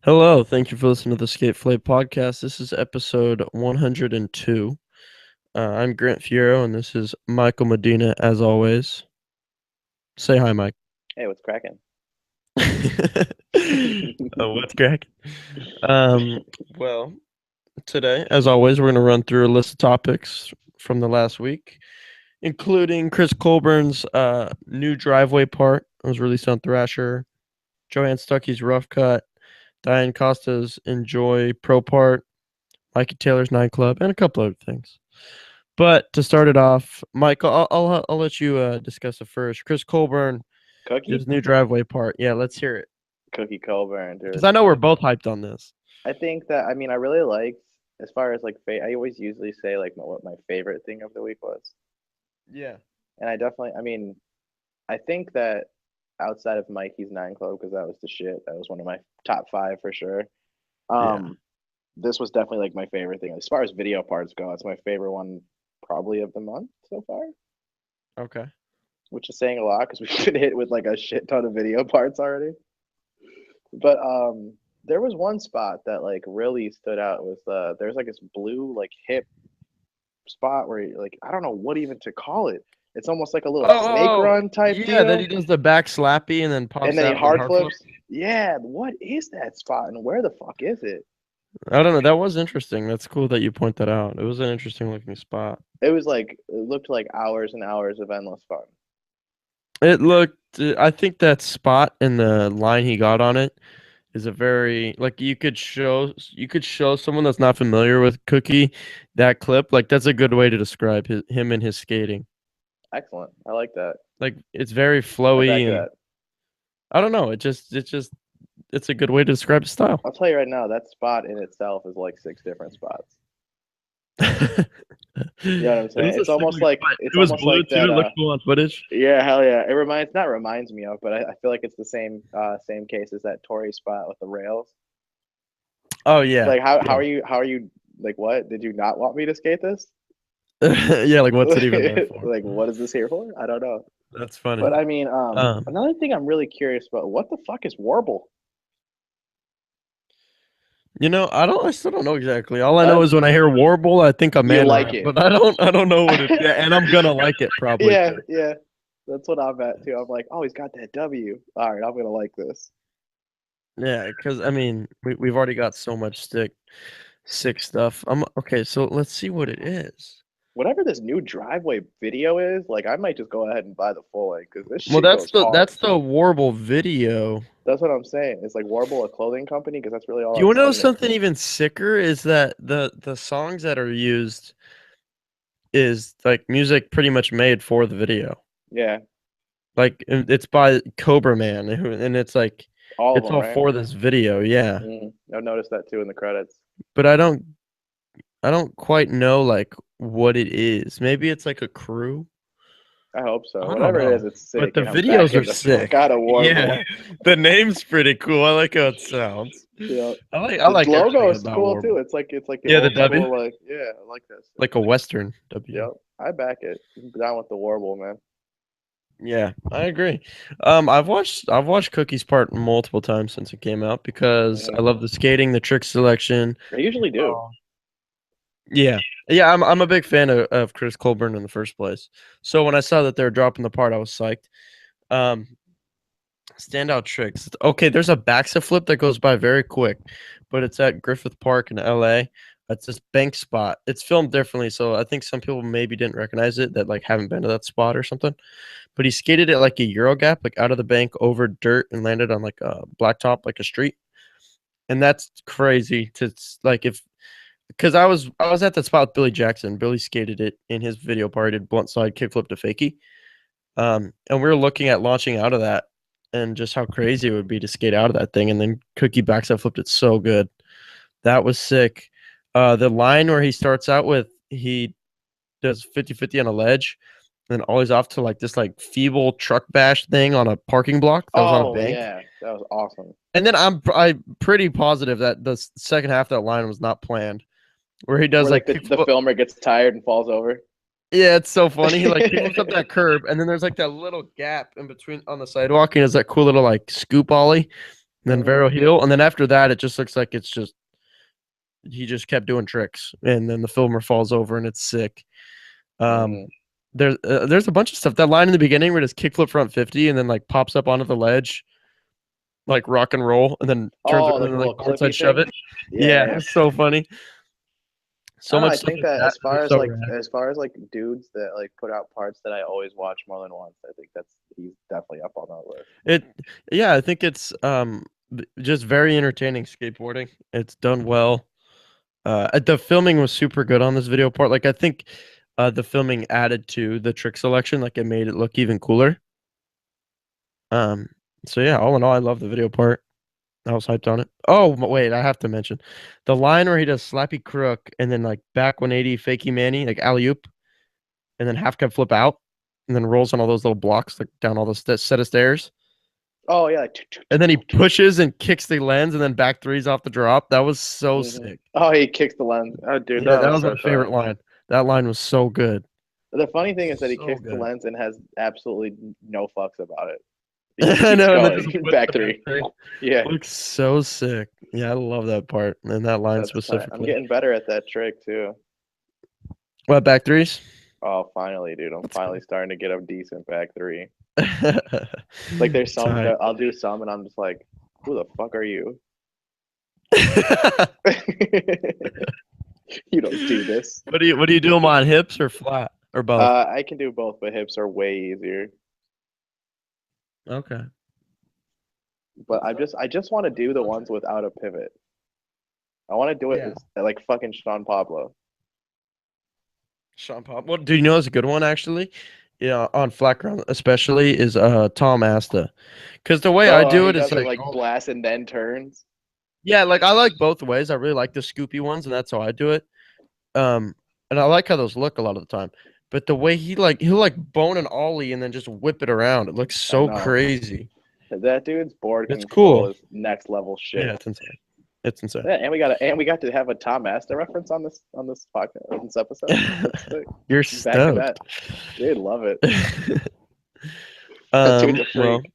Hello, thank you for listening to the Skate Fillet podcast. This is episode 102. I'm Grant Fiero, and this is Michael Medina, as always. Say hi, Mike. Hey, what's cracking? Oh, what's cracking? Um, well, today, as always, we're going to run through a list of topics from the last week, including Chris Colbourn's new driveway part. It was released on Thrasher, Joanne Stuckey's Rough Cut, Diane Costa's Enjoy Pro Part, Mikey Taylor's Nightclub, and a couple other things. But to start it off, Michael, I'll let you discuss it first. Chris Colbourn, Cookie? his new driveway part. Yeah, let's hear it. Cookie Colbourn, Because dude. I know we're both hyped on this. I think that I really liked as far as like I always usually say like what my favorite thing of the week was, Yeah. and I definitely I think that outside of Mikey's Nine Club because that was the shit. That was one of my top five for sure. Yeah. Um, this was definitely like my favorite thing as far as video parts go. It's my favorite one probably of the month so far, Okay. which is saying a lot because we've been hit with like a shit ton of video parts already. But there was one spot that like really stood out was there's like this blue like hip spot where like I don't know what even to call it. It's almost like a little snake run type Yeah, that he deal, does the back slappy and then and pops then he out with a hard hard flip. flips. Yeah, what is that spot and where the fuck is it? I don't know. That was interesting. That's cool that you point that out. It was an interesting looking spot. It was like it looked like hours and hours of endless fun. It looked. I think that spot and the line he got on it is a very like you could show someone that's not familiar with Cookie that clip. Like that's a good way to describe him and his skating. Excellent, I like that. Like it's very I back flowy and that. I don't know. It's a good way to describe his style. I'll tell you right now, that spot in itself is like six different spots. It You know what I'm saying? was a It's sick almost like spot. it's It was almost blue like too. that. It looked cool on footage. Yeah, hell yeah. It reminds me of, but I feel like it's the same case as that Tory spot with the rails. Oh It's yeah, like yeah, how are you like what? Did you not want me to skate this? yeah. Like what's it even there for? Like what is this here for? I don't know. That's funny. But I mean, Um, another thing I'm really curious about, what the fuck is Warble? I still don't know exactly. All I know Uh, is when I hear Warble, I think a you man like rap, it. but I don't know what it. Yeah, and I'm gonna like it probably Yeah, too. yeah. That's what I'm at too. I'm like, oh, he's got that W. All right, I'm gonna like this. Yeah, because I mean, we've already got so much sick stuff. Okay, so let's see what it is. Whatever this new driveway video is, like I might just go ahead and buy the full length because this Well, shit goes hard. that's the Warble video. That's what I'm saying. It's like Warble, a clothing company, because that's really all Do you I've want to know seen it. something even sicker? Is that the songs that are used is like music pretty much made for the video. Yeah, Like it's by Cobra Man, and it's like all of it's them, all right? for this video. Yeah, I've noticed that too in the credits. but I don't quite know like what it is. Maybe it's like a crew. I hope so. I don't Whatever it is, know. it's But sick, the and I'm videos are backing the fuck out sick. of Warble. Yeah. The name's pretty cool. I like how it sounds. Yeah, I the like logo everything is about cool too. Warble. It's like the Yeah, the old W, school, like yeah, I like that stuff. like a Western W. Yep, I back it. I'm down with the Warble, man. Yeah, I agree. I've watched Cookie's part multiple times since it came out because I hmm love the skating, the trick selection. I usually do. Um, yeah, yeah, I'm a big fan of Chris Colburn in the first place. So when I saw that they were dropping the part, I was psyched. Um, Standout tricks. Okay, there's a backslip flip that goes by very quick, but it's at Griffith Park in LA. It's this bank spot. It's filmed differently, so I think some people maybe didn't recognize it that like haven't been to that spot or something. But he skated it like a Euro gap, like out of the bank over dirt and landed on like a blacktop, like a street. And that's crazy like if because I was at that spot with Billy Jackson. Billy skated it in his video part. He did blunt side kickflip to fakie. And we were looking at launching out of that and just how crazy it would be to skate out of that thing. And then Cookie backside flipped it so good. That was sick. The line where he starts out with, he does 50-50 on a ledge, and then always off to like this like feeble truck bash thing on a parking block that was on a Oh bank. yeah, that was awesome. And then I'm pretty positive that the second half of that line was not planned, where he does Where like like the filmer gets tired and falls over. yeah, it's so funny. He like kickflips up that curb, and then there's like that little gap in between on the sidewalk, and it's that cool little like scoop ollie. then Vero heel, and then after that, it just looks like it's just he just kept doing tricks, and then the filmer falls over, and it's sick. Um, there's a bunch of stuff. That line in the beginning where it is kickflip front 50, and then like pops up onto the ledge, like rock and roll, and then turns Oh, and like then a like little boardside clippy shove thing. it. Yeah, Yeah, yeah. it's so funny. I So don't know. much I stuff think like that that. It's so rad. as far as like dudes that like put out parts that I always watch more than once, I think he's definitely up on that list. It, yeah, I think it's just very entertaining skateboarding. It's done well. The filming was super good on this video part. Like I think the filming added to the trick selection, like it made it look even cooler. Um, so yeah, all in all, I love the video part. I was hyped on it. Oh, wait, I have to mention the line where he does slappy crook and then like back 180 fakey manny, like alley oop, and then half cab flip out, and then rolls on all those little blocks, like down all the set of stairs. Oh yeah. And then he pushes and kicks the lens and then back threes off the drop. That was so sick. Oh, he kicks the lens. Oh, dude, Yeah, that that was was so my favorite tight. line. That line was so good. The funny thing is that he So kicks the good. lens and has absolutely no fucks about it. He just I keeps know, and then going. just whips Back the back three. three. Yeah, Looks so sick. Yeah, I love that part and that line that's tight. I'm specifically. getting better at that trick too. What, back threes? Oh, finally, dude. I'm That's finally good. starting to get a decent back three. Like there's some Tight. that I'll do some and I'm just like, who the fuck are you? You don't do this. What do you do them on, hips or flat or both? I can do both, but hips are way easier. Okay. But I just want to do the ones without a pivot. I want to do it Yeah. like fucking Sean Pablo. Sean Pop. Well, do you know it's a good one actually? Yeah, on flat ground especially is Tom Asta. Because the way I Oh, do he it is does it like, like blast and then turns. yeah, like I like both ways. I really like the scoopy ones, and that's how I do it. Um, and I like how those look a lot of the time. But the way he'll like bone an ollie and then just whip it around. It looks I so know. crazy. That dude's board It's control cool. is next level Yeah, shit. it's insane. It's insane. Yeah, and we got to have a Tom Asta reference on this podcast on this episode. That's sick. You're Back to that. stoked. Dude, love it. That dude's a Well, freak.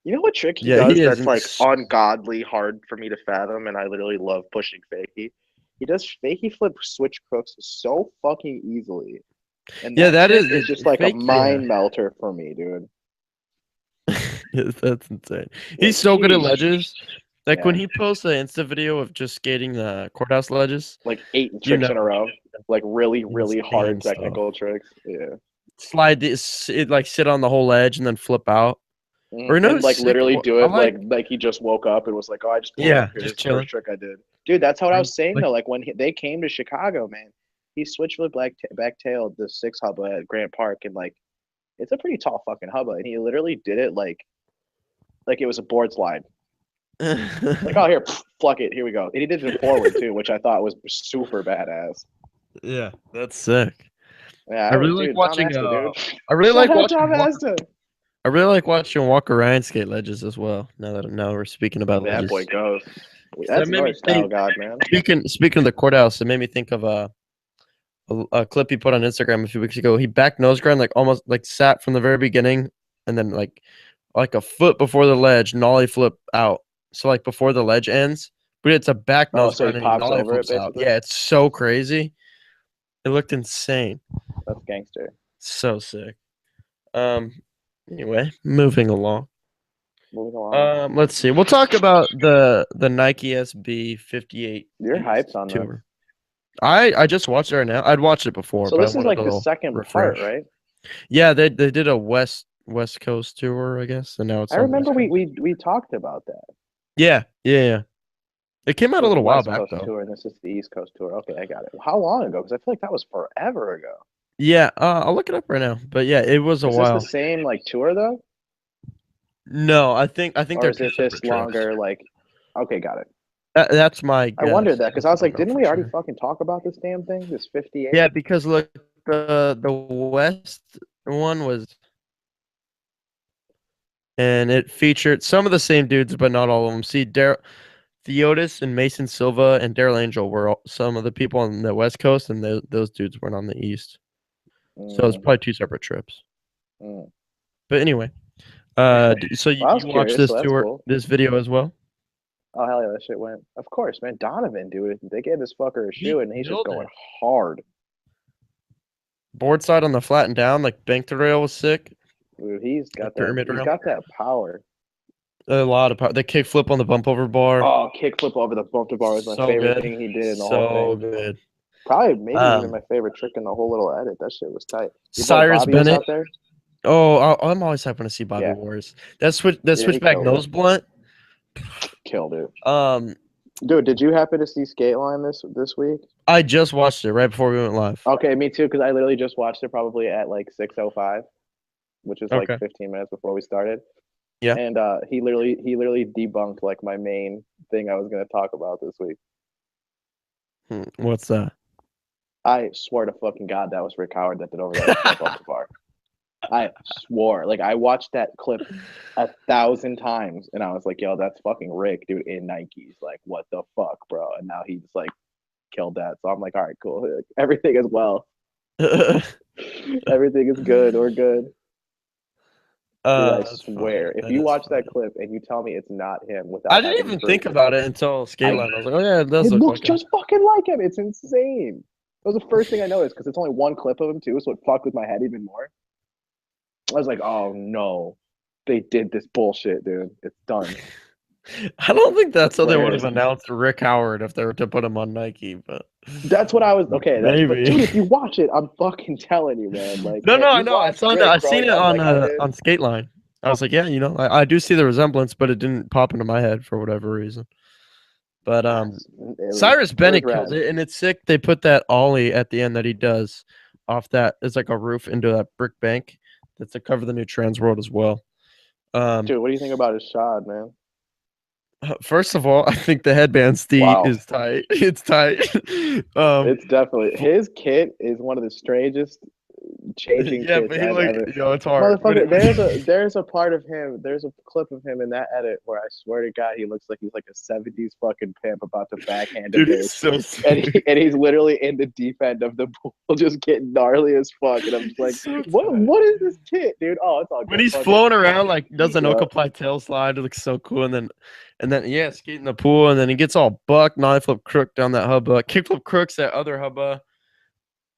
You know what trick he yeah, he does that's like is. ungodly hard for me to fathom, and I literally love pushing fakie. He does fakie flip switch crooks so fucking easily, and Yeah, that that trick is is just like a fake. Yeah, mind melter for me, dude. yes, that's insane. He's Like, so good at jeez, ledges. Like yeah, when he posts an Insta video of just skating the courthouse ledges, like eight you tricks know, in a row, like really, really insane hard stuff. technical tricks. Yeah, Slide this, it like sit on the whole edge and then flip out. Or no, and it's like sick. literally do I it like, like he just woke up and was like, oh, I just woke up yeah, here. This just is the first chilling. trick I did, dude. That's what I was saying Like, though. Like when they came to Chicago, man, he switched with back tailed the six hubba at Grant Park, and like it's a pretty tall fucking hubba, and he literally did it like it was a board slide. Like, oh, here, pluck it, here we go. And he did it forward too, which I thought was super badass. yeah, that's sick. Yeah, I really like dude, Tom watching. Asta, dude. I really Shout like out watching Tom Asta. I really like watching Walker Ryan skate ledges as well. Now we're speaking about That boy ledges. goes. So that That's made another me style think. god, man. Speaking of the courthouse, it made me think of a clip he put on Instagram a few weeks ago. He back nose grind like almost like sat from the very beginning, and then like a foot before the ledge, nollie flip out. So like before the ledge ends, but it's a back Oh, nose so he grind and he pops nollie over it flips out. basically. Yeah, it's so crazy. It looked insane. That's gangster. So sick. Um. Anyway, moving along. Moving along. Let's see. We'll talk about the Nike SB 58 You're hyped East on this. tour. I just watched it right now. I'd watched it before, So but I this is wanted like a the little second part, refresh. right? Yeah, they did a West Coast tour, I guess, and now it's I on the remember East Coast. we talked about that. Yeah. It came out So a it's the little while West back Coast though. tour, and this is the East Coast tour. Okay, I got it. How long ago? Because I feel like that was forever ago. Yeah, I'll look it up right now. But yeah, it was a Is this the while. same like tour though, No, I think or they're is two it this separate trips. longer? Like, okay, got it. That's my I wondered guess. that I because I was don't like, know didn't for we already sure. fucking talk about this damn thing? This 58. Yeah, because look, the West one was, and it featured some of the same dudes, but not all of them. See, Theotis and Mason Silva and Daryl Angel were some of the people on the West Coast, and those dudes weren't on the East. So it's Mm, probably two separate trips. mm. But anyway, So Well, I was you watched curious, this so that's tour, cool. this video as well? Oh hell yeah, that shit went. Of course, man. Donovan, dude. They gave this fucker a He shoe, and he's just killed going it. hard. Board side on the flat and down, like bank the rail was sick. Dude, he's Like got that. pyramid He's rail. got that power. A lot of power. The kick flip on the bump over bar. Oh, kickflip over the bump to bar was my So favorite good. thing he did in the whole So thing. good. Probably, maybe even Um, my favorite trick in the whole little edit. That shit was tight. Your boy Cyrus Bobby was Bennett. out there. Oh, I'm always happy to see Bobby Yeah, Wars. That yeah, he switchback killed it. nose blunt. Killed it. Um, Dude, did you happen to see Skate Line this week? I just watched it right before we went live. Okay, me too, because I literally just watched it probably at like 6:05, which is like Okay. 15 minutes before we started. Yeah. And he literally debunked like my main thing I was gonna talk about this week. What's that? I swear to fucking God that was Rick Howard that did over that jump off the bar. I swore. Like I watched that clip 1,000 times and I was like, yo, that's fucking Rick, dude, in Nikes. Like, what the fuck, bro? And now he's like killed that. So I'm like, all right, cool. Like, everything is well. Everything is good. We're good. Dude, I That's funny. swear. If That you is watch funny. that clip and you tell me it's not him I without didn't having even proof, think about it until skate I line. I was like, oh yeah, it does it look looks like him. just fucking like him. It's insane. That was the first thing I noticed because it's only one clip of him too, so it fucked with my head even more. I was like, oh no, they did this bullshit, dude. It's done. I don't think that's how they would have Whereas announced Rick Howard if they were to put him on Nike, but that's what I was okay. That's but maybe. dude, if you watch it, I'm fucking telling you, man. Like, No, and no, if I you know. I watch saw that. Rick I seen growing it up like I did, on skate line. I was like, yeah, I do see the resemblance, but it didn't pop into my head for whatever reason. But Cyrus it was Bennett killed rad. it, and it's sick. They put that ollie at the end that he does off that. It's like a roof into that brick bank. That's to cover the new trans world as well. Um, Dude, what do you think about his shot, man? First of all, I think the headband steed Wow. is tight. It's tight. um, It's definitely his kit is one of the strangest changing yeah, kits but he I've like, ever. it's hard. But Motherfucker, there's a part of him, there's a clip of him in that edit where I swear to God he looks like he's like a 70s fucking pimp about to backhand a dude, he's bitch. so And sick. he's literally in the deep end of the pool just getting gnarly as fuck. And I'm just like, He's so tight. what is this kit, dude? Oh, it's all When good. he's Fuck it. flowing around, like does an Yeah. Okaply tail slide, it looks so cool. And then yeah, skating the pool, and then he gets all buck, knife flip crook down that hubba, kickflip crooks that other hubba.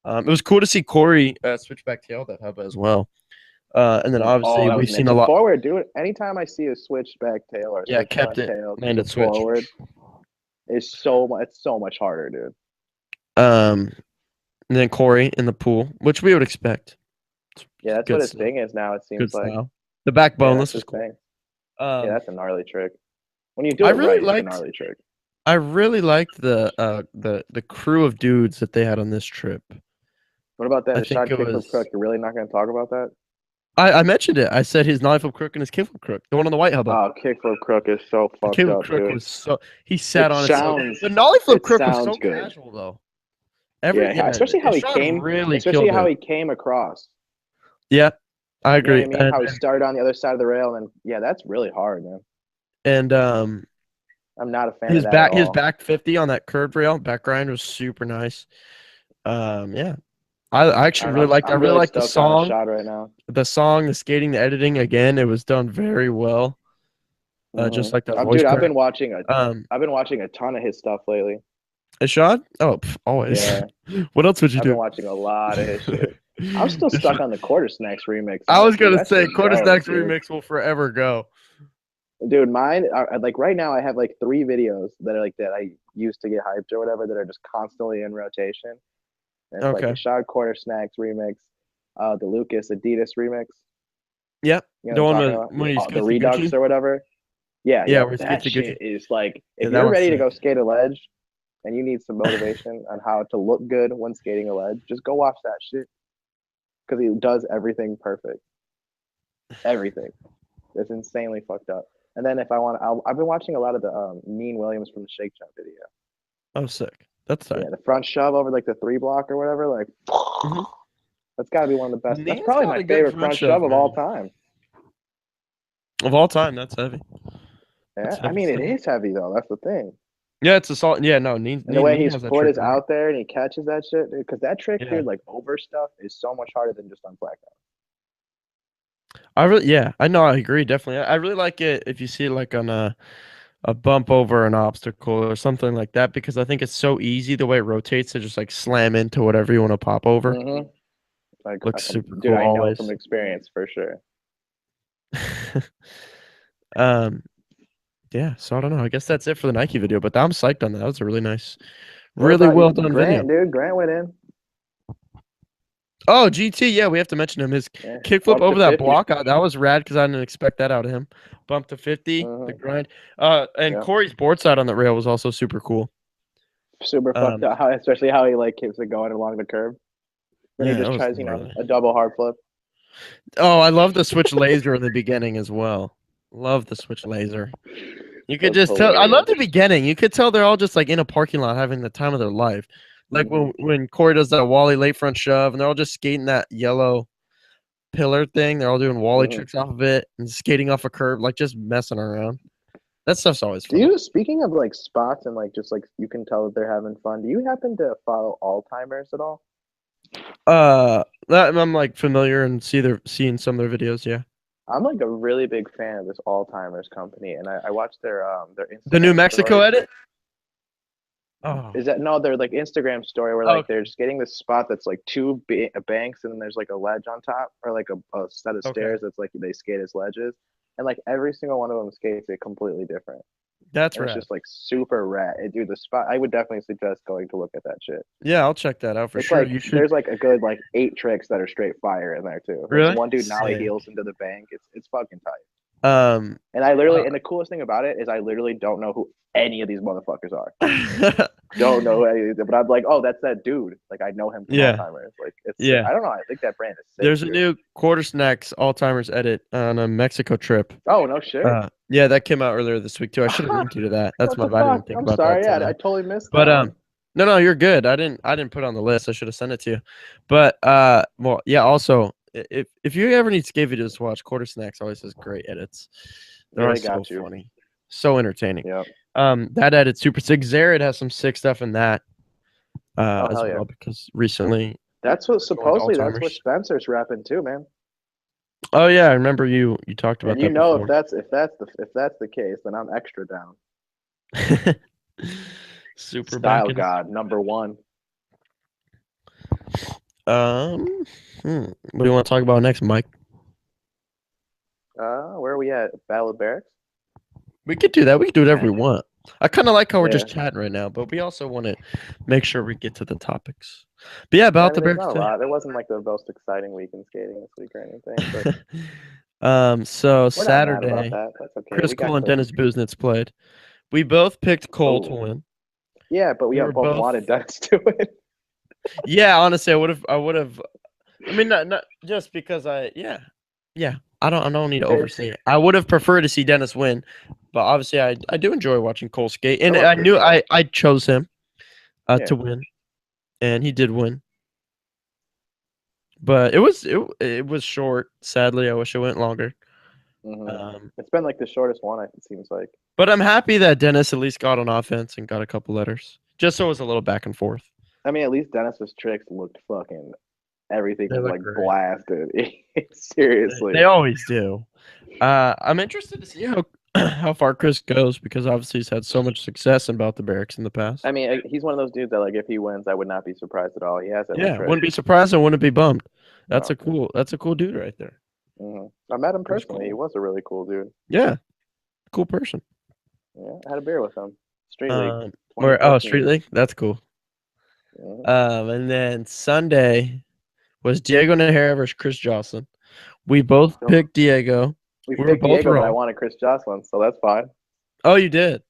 It was cool to see Corey switch back tail that hubba as well. And then Oh, obviously that was we've seen a to lot. forward, dude. Anytime I see a switch back tail or a Yeah, switch kept front it, tail landed to switch. forward, it's so much harder, dude. Um, and then Corey in the pool, which we would expect. Yeah, that's what Good his stuff. thing is now. It Good seems like. style. The back Yeah, that's boneless was his cool. thing. Yeah, Um, that's a gnarly trick. When you do I it really right, it's a liked. gnarly trick. I really liked the crew of dudes that they had on this trip. What about that I think Ashad it kickflip crook? was. You're really not going to talk about that? I mentioned it. I said his knife flip crook and his kickflip crook. The one on the white hubba. Oh, kickflip crook is so The fucked kickflip up, crook dude. was so. He sat It on it so. sounds The nollie flip it crook was sounds so good. casual though. Yeah, especially how he Ishad came, really especially killed how it. he came across. Yeah, I You know what agree. I mean? How he started on the other side of the rail, and yeah, that's really hard, man. And I'm not a fan of that at his all. back 50 on that curved rail back grind was super nice. Yeah, I actually really liked. I I'm really really liked the stoked on song. Ashad right now. The skating, the editing. Again, it was done very well. Just like that voice Dude, crack. I've been watching a ton of his stuff lately. Ishad? Oh, always. Yeah, What else would you I've been do? watching a lot of his shit. I'm still stuck on the Quarter Snacks remix, I was honestly. gonna That say shit's Quarter dope, Snacks dude. remix will forever go. Dude, mine are like right now I have like 3 videos that are like that I used to get hyped or whatever that are just constantly in rotation. And it's like the Okay. Shad Quarter Snacks remix, the Lucas Adidas remix. Yep. You know The what one I'm talking with about? when he The skips to Redux Gucci. or whatever. Yeah, Yeah, yeah. where he skips That to shit Gucci. is like Yeah, if that you're one's ready to sick. go skate a ledge and you need some motivation on how to look good when skating a ledge, just go watch that shit. Because he does everything perfect. Everything. It's insanely fucked up. And then if I want, I've been watching a lot of the Neen Williams from the Shake Jump video. Oh, sick. That's tight. Yeah, the front shove over like the 3 block or whatever, like Hmm. that's got to be one of the best. That's Neen's probably got my a good favorite front front shove, shove of all man. time. Of all time, that's heavy. Yeah, That's I heavy mean it stuff. is heavy though. That's the thing. Yeah, it's a solid. Yeah, no, And the way Neen his has that foot trick is right. out there and he catches that shit, because that trick, Yeah. dude, like over stuff is so much harder than just on flat ground. Yeah, I know, I agree, definitely. I really like it if you see it like on a bump over an obstacle or something like that because I think it's so easy the way it rotates to just like slam into whatever you want to pop over. Mm-hmm. Like, Looks super dude, cool I know from always. experience for sure. um, yeah, so I don't know. I guess that's it for the Nike video, but I'm psyched on that. That was a What really about well done video. Grant, dude? Grant went in. Oh, GT, yeah, we have to mention him. His Yeah, kickflip bumped to over that 50. block, that was rad because I didn't expect that out of him. Bump to 50, the Mm-hmm. grind. And Yep. Corey's board side on that rail was also super cool. Super fucked Um, up. How, especially how he like keeps it going along the curb. Then he yeah, that just was tries, gnarly. a double hard flip. Oh, I love the switch laser in the beginning as well. Love the switch laser. You could That's just tell. I love hilarious. the beginning. You could tell they're all just like in a parking lot having the time of their life. Like Mm-hmm. when Corey does that Wally late front shove, and they're all just skating that yellow pillar thing. They're all doing Wally Mm-hmm. tricks off of it and skating off a curb, like just messing around. That stuff's always Do fun. you, speaking of like spots and like just like you can tell that they're having fun, do you happen to follow all timers at all? I'm like familiar and seeing some of their videos. Yeah, I'm like a really big fan of this all timers company, and I watch their the New Instagram Mexico stories. edit. Oh, Is that no? They're like Instagram story where like okay, they're just getting this spot that's like banks and then there's like a ledge on top or like a set of okay, stairs that's like they skate as ledges, and like every single one of them skates it completely different, that's and it's rad. just like super rad. Dude, the spot I would definitely suggest going to look at that shit. Yeah, I'll check that out for It's sure. like You should there's like a good like 8 tricks that are straight fire in there too. Like really one dude nollie sick. heels into the bank. It's fucking tight. Um, And I literally uh, and the coolest thing about it is I literally don't know who any of these motherfuckers are. Don't know any of them, but I'm like, oh, that's that dude. Like I know him from All yeah, Timers. Like it's sick. yeah. I don't know. I think that brand is sick, There's a dude. new quarter snacks all timers edit on a Mexico trip. Oh no shit. Yeah, that came out earlier this week too. I should have linked you to that. That's What my the bad. I didn't fuck? even think I'm about that sorry. Yeah, I today. totally missed But that one. no, no, you're good. I didn't put it on the list. I should have sent it to you. But well, yeah. Also, if you ever need skate videos to watch, Quarter Snacks always has great edits. They're Yeah, they always so got you. funny, so entertaining. Yep. That edit's super sick. Zared has some sick stuff in that Oh as hell yeah. well because recently That's what going to all supposedly that's what timers. Spencer's rapping too, man. Oh yeah, I remember you talked about And you that know before. if that's the case, then I'm extra down. Super Style backing it. God #1. What do you want to talk about next, Mike? Where are we at? Battle of Barracks? We could do that. We could do whatever we want. I kind of like how we're Yeah. just chatting right now, but we also want to make sure we get to the topics. But yeah, Yeah, I about the mean, there's Bears not a thing. lot. There wasn't like the most exciting week in skating this week or anything, but So we're not mad about Saturday, that. That's okay. Chris We got Cole and clips. Dennis Buznitz played. We both picked Cole to Oh, win. yeah, but we We were both both. wanted Dennis to win. Yeah, honestly, I would have. I mean, not just because yeah. I don't need to overstate it. I would have preferred to see Dennis win, but obviously, I do enjoy watching Cole skate, I and love I Chris knew Cole. I chose him Yeah. to win, and he did win. But it was short. Sadly, I wish it went longer. It's been like the shortest one, it seems like. But I'm happy that Dennis at least got on offense and got a couple letters, just so it was a little back and forth. I mean, at least Dennis's tricks looked fucking. Everything They was look like great. blasted. Seriously. They always do. I'm interested to see how how far Chris goes because obviously he's had so much success in About the Barracks in the past. I mean, he's one of those dudes that like if he wins, I would not be surprised at all. He has every Yeah, trick. wouldn't be surprised and wouldn't be bummed. No. That's a cool dude right there. I met him Chris personally. He Cole. was a really cool dude. Yeah, cool person. Yeah, I had a beer with him. Street League, Street 2014. League. That's cool. Mhm. And then Sunday was Diego Najera versus Chris Jocelyn. We both So picked Diego. we We were picked both Diego, but I wrong. wanted Chris Jocelyn, so that's fine. Oh, you did.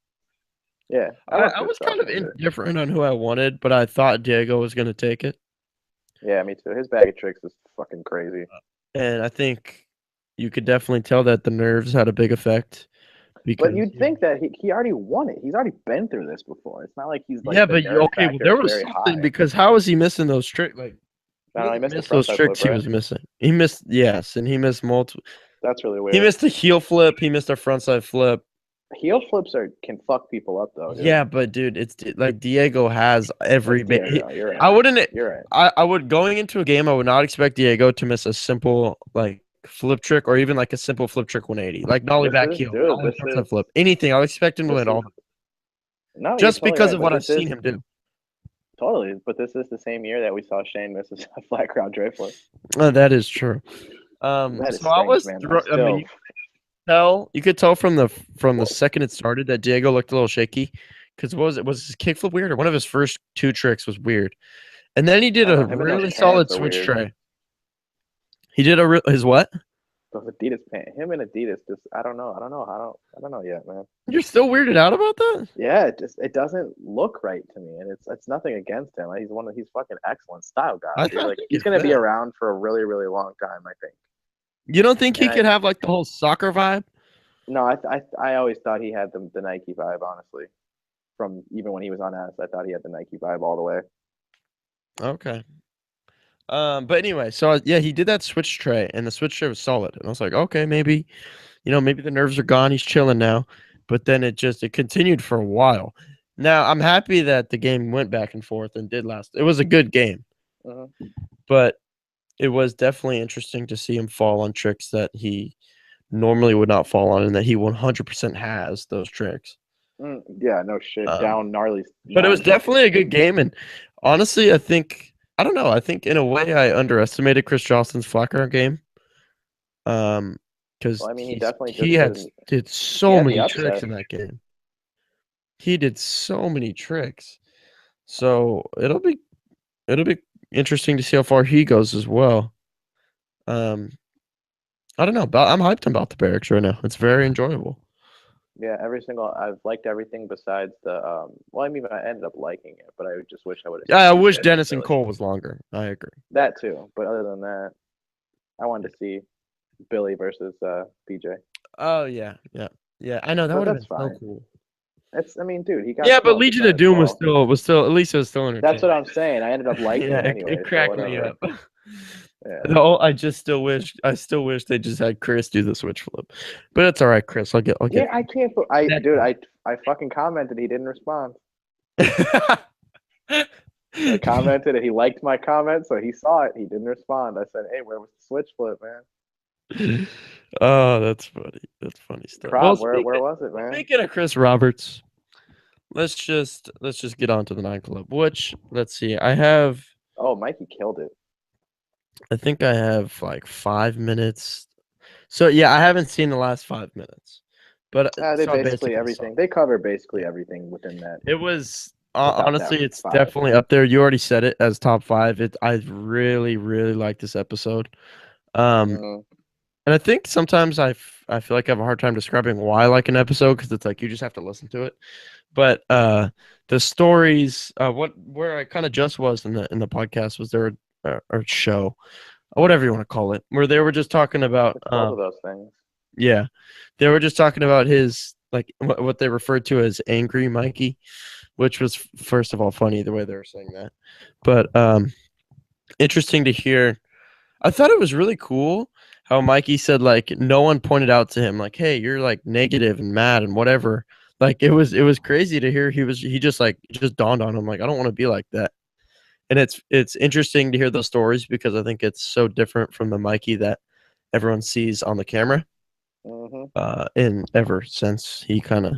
Yeah, I love I Chris was kind of Jocelyn, dude. indifferent on who I wanted, but I thought Diego was going to take it. Yeah, me too. His bag of tricks is fucking crazy. And I think you could definitely tell that the nerves had a big effect. Because But you'd think that he already won it. He's already been through this before. It's not like he's like yeah, the but nerve okay, well, factor there is was very something high. because how is he missing those tricks? Like I he don't know, he didn't missed the miss those frontside flip, tricks he right? was missing. He missed yes, and he missed multiple. That's really He weird. missed a heel flip. He missed a frontside flip. Heel flips can fuck people up though, dude. Yeah, but dude, it's like Diego has every It's bit. Diego. You're right. I wouldn't. You're right. I would going into a game. I would not expect Diego to miss a simple like flip trick or even like a simple flip trick 180, like nollie This back is, heel, dude. nollie front flip, anything. I expect him to This hit is all of it, no, you're just totally because right. of But what I've this seen is him do. totally. But this is the same year that we saw Shane miss a flat ground tray flip. That is true. That is So I strange, was, man. I mean, you could tell from the second it started that Diego looked a little shaky. Because what was it? Was his kickflip weird, or one of his first two tricks was weird, and then he I did don't a know. Him and those really pants solid are switch weird. tray. He did his what? Those Adidas pants. Him and Adidas. Just I don't know. I don't know yet, man. You're still weirded out about that? Yeah, it doesn't look right to me, and it's nothing against him. He's fucking excellent style guy, I dude. thought Like he he's could gonna be fit. around for a really really long time, I think. You don't think And he could have like the whole soccer vibe? no, I always thought he had the Nike vibe, honestly. From even when he was on S, I thought he had the Nike vibe all the way. Okay. But anyway, so yeah, he did that switch tray, and the switch tray was solid, and I was like, okay, maybe, maybe the nerves are gone. He's chilling now. But then it continued for a while. Now I'm happy that the game went back and forth and did last. It was a good game, Mm-hmm. but it was definitely interesting to see him fall on tricks that he normally would not fall on, and that he 100% has those tricks. Yeah, no shit. Um, Down gnarly but it was nine. definitely a good game, and honestly, I don't know. I think in a way I underestimated Chris Johnston's flat ground game. Because Well, I mean, he he's definitely he just had didn't. did He so had the many tricks upset. in that game. He did so many tricks. So it'll be interesting to see how far he goes as well. Um, I don't know. But I'm hyped about the barracks right now. It's very enjoyable. Yeah, every single. I've liked everything besides the. Well, I mean, I ended up liking it, but I just wish I would have Yeah, seen I wish PJ and Dennis and Billy. Cole was longer. I agree. That too, but other than that, I wanted to see Billy versus PJ. Oh yeah, yeah, yeah. I know that But would have that's been so fine. cool. It's. I mean, dude, he got Yeah, but smoked with Legion of tennis Doom was ball. still at least it was still That's what entertaining. I'm saying. I ended up liking Yeah, it it anyway, so cracked me whatever. up. Yeah. No, I still wish they just had Chris do the switch flip, but it's all right, Chris. I'll Yeah, give I can't. I that. dude, I fucking commented. He didn't respond. I commented and he liked my comment, so he saw it. He didn't respond. I said, "Hey, where was the switch flip, man? Oh, that's funny. That's funny stuff. Well, Crowd, where was it, man?" speaking of Chris Roberts, let's just get on to the 9 Club. Which let's see, Oh, Mikey killed it. I think I have like 5 minutes. So yeah, I haven't seen the last 5 minutes, but They so I basically basically saw everything. They cover basically it. everything within that It was without that honestly, it's five. definitely up there. You already said it as top five. I really, really like this episode. Um, Mm, and I think sometimes I feel like I have a hard time describing why I like an episode because it's like you just have to listen to it. But the stories, where I kind of just was in the podcast was there or show, or whatever you want to call it, where they were just talking about it's both of those things. yeah, they were just talking about his like what they referred to as angry Mikey, which was first of all funny the way they were saying that, but interesting to hear. I thought it was really cool how Mikey said like no one pointed out to him like, hey, you're like negative and mad and whatever. Like it was crazy to hear he just like it just dawned on him like I don't want to be like that. And it's interesting to hear those stories because I think it's so different from the Mikey that everyone sees on the camera. Hmm. In ever since he kind of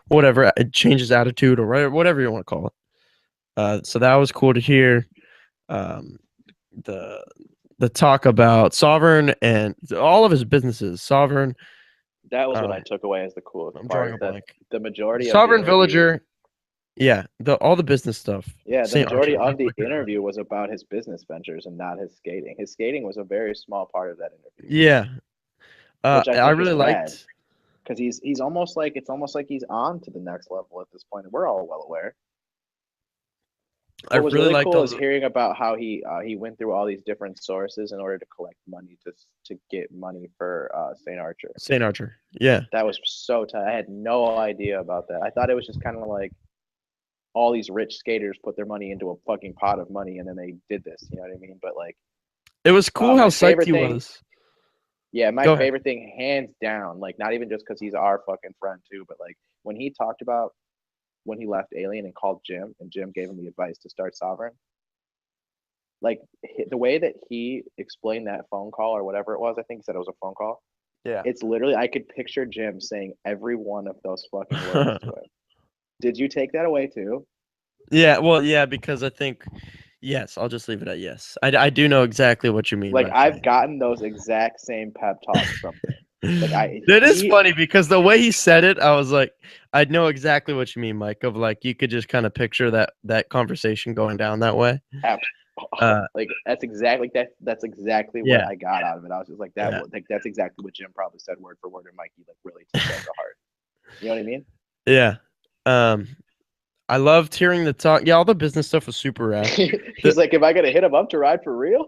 whatever it changes attitude or whatever you want to call it. So that was cool to hear. Um, the the talk about Sovereign and all of his businesses. Sovereign, That was what I um, took away as the coolest I'm part. drawing Is a that blank. the majority of the Sovereign interview? Villager, yeah, the all the business stuff. Yeah, the St. majority Archer, of the look at that. interview was about his business ventures and not his skating. His skating was a very small part of that interview, Yeah, which I I think is really bad liked. because he's almost like it's almost like he's on to the next level at this point, and we're all well aware. I What was really really liked cool all is the hearing about how he went through all these different sources in order to collect money to get money for St. Archer. St. Archer. Yeah, That was so tight. I had no idea about that. I thought it was just kind of like all these rich skaters put their money into a fucking pot of money and then they did this. You know what I mean? But like, it was cool how my psyched favorite he thing, was. yeah, my Go ahead. favorite thing, hands down, like not even just because he's our fucking friend too, but like when he talked about when he left Alien and called Jim, and Jim gave him the advice to start Sovereign. like the way that he explained that phone call or whatever it was, I think he said it was a phone call. Yeah. It's literally I could picture Jim saying every one of those fucking words to it. Did you take that away too? Yeah, well, yeah, because I think yes, I'll just leave it at yes. I do know exactly what you mean Like by I've saying. gotten those exact same pep talks from him. Like That is funny because the way he said it, I was like, I know exactly what you mean, Mike. Of like, you could just kind of picture that conversation going down that way. abs- Uh, like that's exactly that's exactly what yeah, I got out of it. I was just like yeah, like that's exactly what Jim probably said word for word, and Mikey like really took that to heart. You know what I mean? yeah. Um, I loved hearing the talk. Yeah, all the business stuff was super rad. He's like, "Am I gonna hit him up to ride for real?"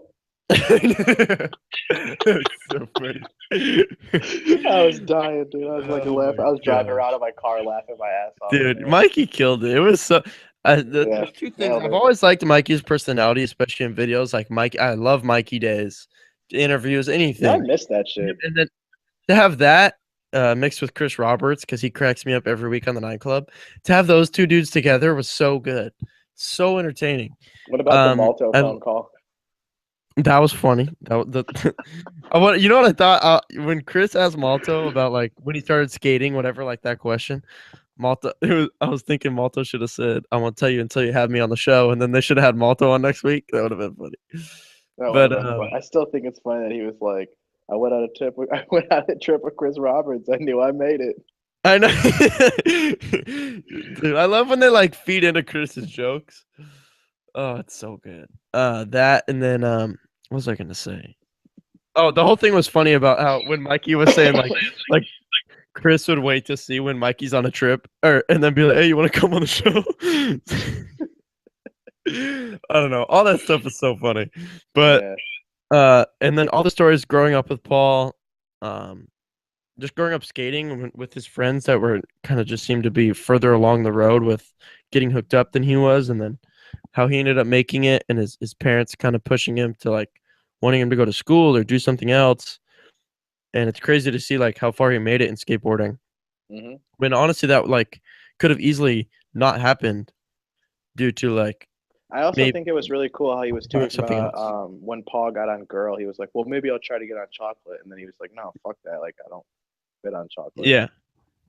That's so funny. I was dying, dude. I was like Oh laughing. my I was driving around gosh. in my car laughing my ass off in Dude, there. Mikey killed it. It was so. Yeah, There's two things. nailed I've it. always liked Mikey's personality, especially in videos. Like Mike, I love Mikey days, interviews, Yeah, I anything. missed that shit. And then to have that mixed with Chris Roberts, because he cracks me up every week on the nightclub. To have those two dudes together was so good, so entertaining. What about the Malto I phone call? that was funny. I want you know what I thought when Chris asked Malto about like when he started skating, whatever, like that question. Malta, I was thinking Malta should have said, "I won't tell you until you have me on the show," and then they should have had Malta on next week. That would have been funny. That would have But been fun. I still think it's funny that he was like, "I went on a trip. I went on a trip with Chris Roberts. I knew I made it." I know, dude. I love when they like feed into Chris's jokes. Oh, it's so good. That and then what was I gonna say? Oh, the whole thing was funny about how when Mikey was saying like Chris would wait to see when Mikey's on a trip, or and then be like, "Hey, you want to come on the show?" I don't know. All that stuff is so funny. But Yeah. and then all the stories growing up with Paul, um, just growing up skating with his friends that were kind of just seemed to be further along the road with getting hooked up than he was, and then how he ended up making it, and his parents kind of pushing him to like wanting him to go to school or do something else. And it's crazy to see like how far he made it in skateboarding. Hmm. When honestly, that like could have easily not happened due to like I also maybe think it was really cool how he was doing talking something about else. when Paul got on Girl, he was like, "Well, maybe I'll try to get on Chocolate," and then he was like, "No, fuck that. Like, I don't fit on Chocolate." Yeah,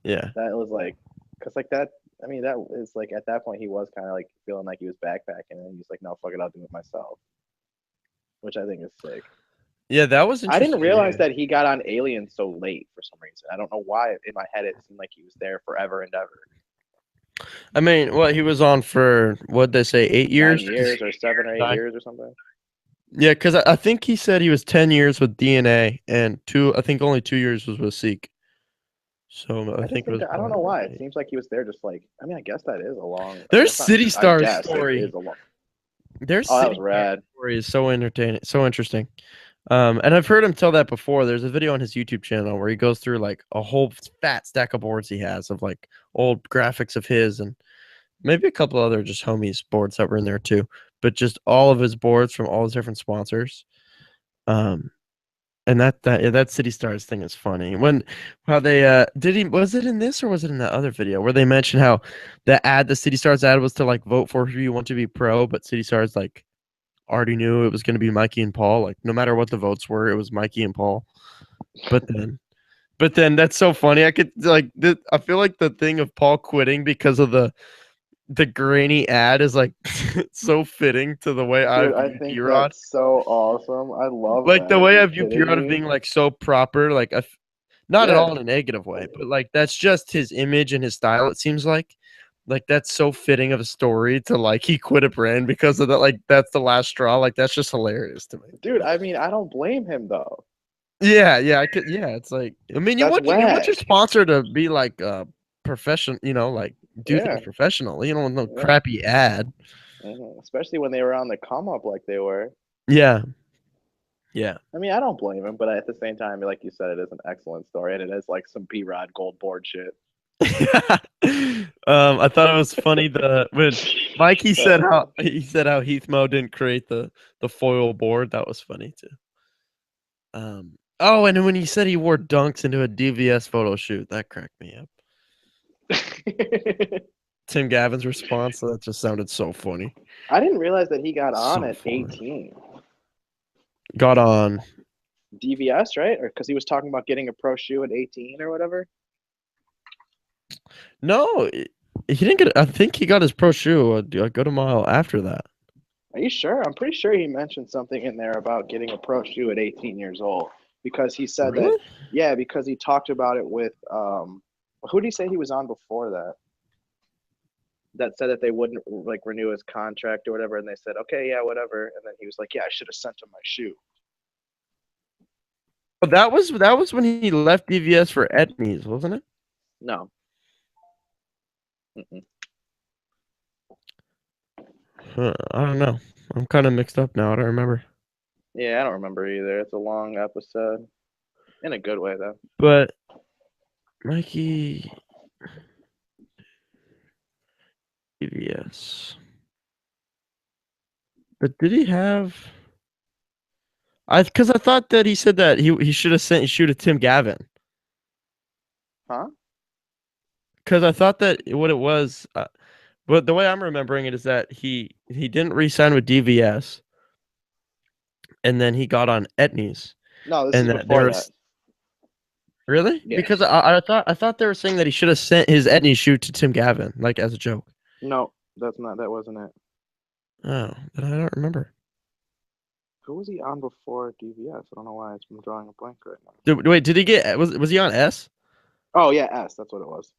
yeah. That was like, cause like that. I mean, that is like at that point he was kind of like feeling like he was backpacking, and he's like, "No, fuck it, I'll do it myself," which I think is sick. Yeah, that was I didn't interesting. realize that he got on Alien so late for some reason. I don't know why. In my head, it seemed like he was there forever and ever. I mean, what he was on for, what'd they say, 8 Nine years? 'Cause years or 7 or 8 nine. years or something. Yeah, because I think he said he was 10 years with DNA and I think only 2 years was with Seek. So I I just think it think was that I don't probably know around why. It eight. seems like he was there just like. I mean, I guess that is a long. I mean, Their that's not. City I Stars guess it is story. a long. Their Oh, that was City Stars rad. story is so entertaining, so interesting. And I've heard him tell that before. There's a video on his YouTube channel where he goes through like a whole fat stack of boards he has of like old graphics of his and maybe a couple other just homies boards that were in there too. But just all of his boards from all his different sponsors. Um, and that City Stars thing is funny. When how they did he was it in this or was it in that other video where they mentioned how the City Stars ad was to like vote for who you want to be pro, but City Stars like already knew it was going to be Mikey and Paul. Like no matter what the votes were, it was Mikey and Paul. But then, but then that's so funny. I could like I feel like the thing of Paul quitting because of the grainy ad is like so fitting to the way I Dude, I view think P-Rod. that's so awesome. I love Like that. the Are way I you view kidding P-Rod of me? being like so proper, like not at Yeah. all in a negative way, but like that's just his image and his style. It seems like that's so fitting of a story to like he quit a brand because of that. Like that's the last straw. Like that's just hilarious to me. Dude, I mean, I don't blame him though. Yeah, yeah, I could. Yeah, it's like I mean, That's you want your whack. sponsor to be like profession, like do things Yeah. professional. You don't want no Yeah. crappy ad. Especially when they were on the come up like they were. Yeah, yeah. I mean, I don't blame him, but at the same time, like you said, it is an excellent story, and it is like some P Rod gold board shit. I thought it was funny when Mikey said Uh, how Heath Mo didn't create the foil board. That was funny too. Oh, and when he said he wore dunks into a DVS photo shoot, that cracked me up. Tim Gavin's response. That just sounded so funny. I didn't realize that he got on So at funny. 18. Got on. DVS, right? Or because he was talking about getting a pro shoe at 18 or whatever. No, he didn't get. I think he got his pro shoe a good mile after that. Are you sure? I'm pretty sure he mentioned something in there about getting a pro shoe at 18 years old because he said that, Really? yeah, because he talked about it with, who did he say he was on before that? That said that they wouldn't like renew his contract or whatever, and they said, okay, yeah, whatever. And then he was like, yeah, I should have sent him my shoe. But that was when he left DVS for Etnies, wasn't it? No. Mm-mm. I don't know. I'm kind of mixed up now. I don't remember. Yeah, I don't remember either. It's a long episode. In a good way, though. But Mikey DVS. But did he have? Because I thought that he said that he should have sent his shoe to Tim Gavin. Huh? Because I thought that what it was. But the way I'm remembering it is that he didn't re-sign with DVS, and then he got on Etnies, No, this is and that before that. there's really Yeah. because I thought they were saying that he should have sent his Etnies shoe to Tim Gavin, like as a joke. No, that's not. That wasn't it. Oh, then I don't remember. Who was he on before DVS? I don't know why I'm drawing a blank right now. Wait, did he get was he on S? Oh yeah, S. That's what it was.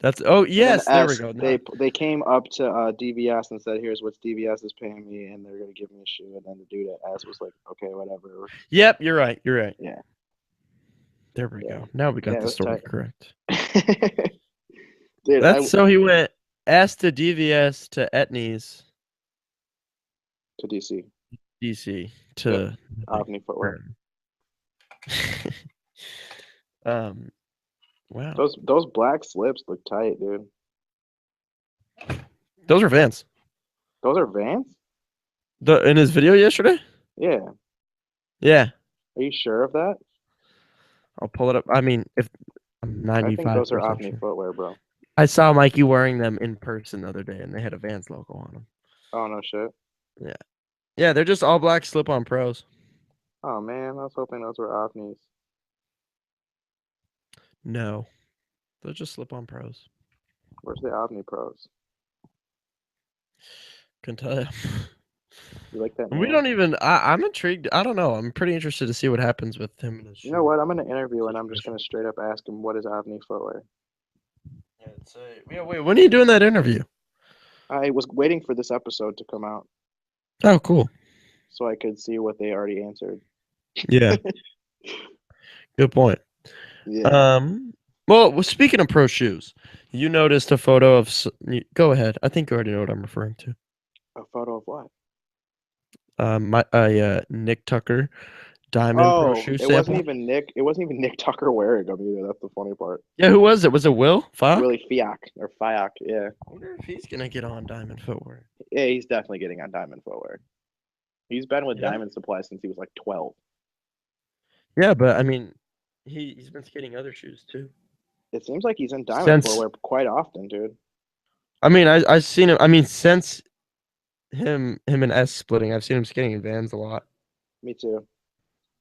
That's And then yes, there we S, go. they came up to DVS and said, "Here's what DVS is paying me, and they're gonna give me a shoe." And then the dude at S was like, "Okay, whatever." Yep, you're right. You're right. Yeah, There we yeah, go. Now we yeah. got It the was story tight, correct. dude. That's so he went S to DVS to Etnies To DC. DC Yep. to Omni footwear. um wow. Those black slips look tight, dude. Those are Vans. Those are Vans? The in his video yesterday? Yeah. Yeah. Are you sure of that? I'll pull it up. I mean, if I'm I think those are 95% Omni sure. footwear, bro. I saw Mikey wearing them in person the other day and they had a Vans logo on them. Oh no shit. Yeah. Yeah, they're just all black slip-on pros. Oh man, I was hoping those were Omnis. No. They're just slip-on pros. Where's the Omni Pros? Can tell you. You like that We name? don't even. I'm intrigued. I don't know. I'm pretty interested to see what happens with him and his You know shoe what? I'm gonna interview and I'm just situation. gonna straight up ask him what is Omni footwear. Yeah, yeah. Wait. When are you doing that interview? I was waiting for this episode to come out Oh, cool. so I could see what they already answered. Yeah. Good point. Yeah. Well, speaking of pro shoes, you noticed a photo of. Go ahead. I think you already know what I'm referring to. A photo of what? Nick Tucker Diamond Pro Oh, Shoe it wasn't sample. even Nick. It wasn't even Nick Tucker wearing them either. That's the funny part. Yeah, who was it? Was it Will Falk? Willie Fiac or Fiac. Yeah. I wonder if he's gonna get on Diamond Footwear. Yeah, he's definitely getting on Diamond footwear. He's been with Yeah. Diamond Supply since he was like 12. Yeah, but I mean, he's been skating other shoes too. It seems like he's in Diamond Since footwear quite often, dude. I mean, I've seen him. I mean, since him and S splitting, I've seen him skating in Vans a lot. Me too.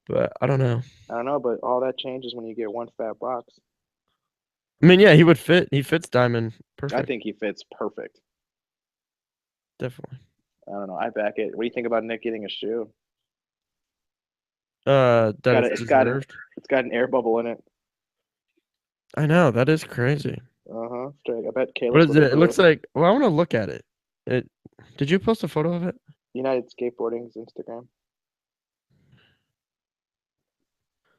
But I don't know. I don't know, but all that changes when you get one fat box. I mean, yeah, he would fit. He fits Diamond perfect. I think he fits perfect. Definitely. I don't know. I back it. What do you think about Nick getting a shoe? That Got is it's got deserved. it's got an air bubble in it. I know that is crazy. Straight. I bet Caleb. What is it? It looks like. Well, I want to look at it. Did you post a photo of it? United Skateboarding's Instagram.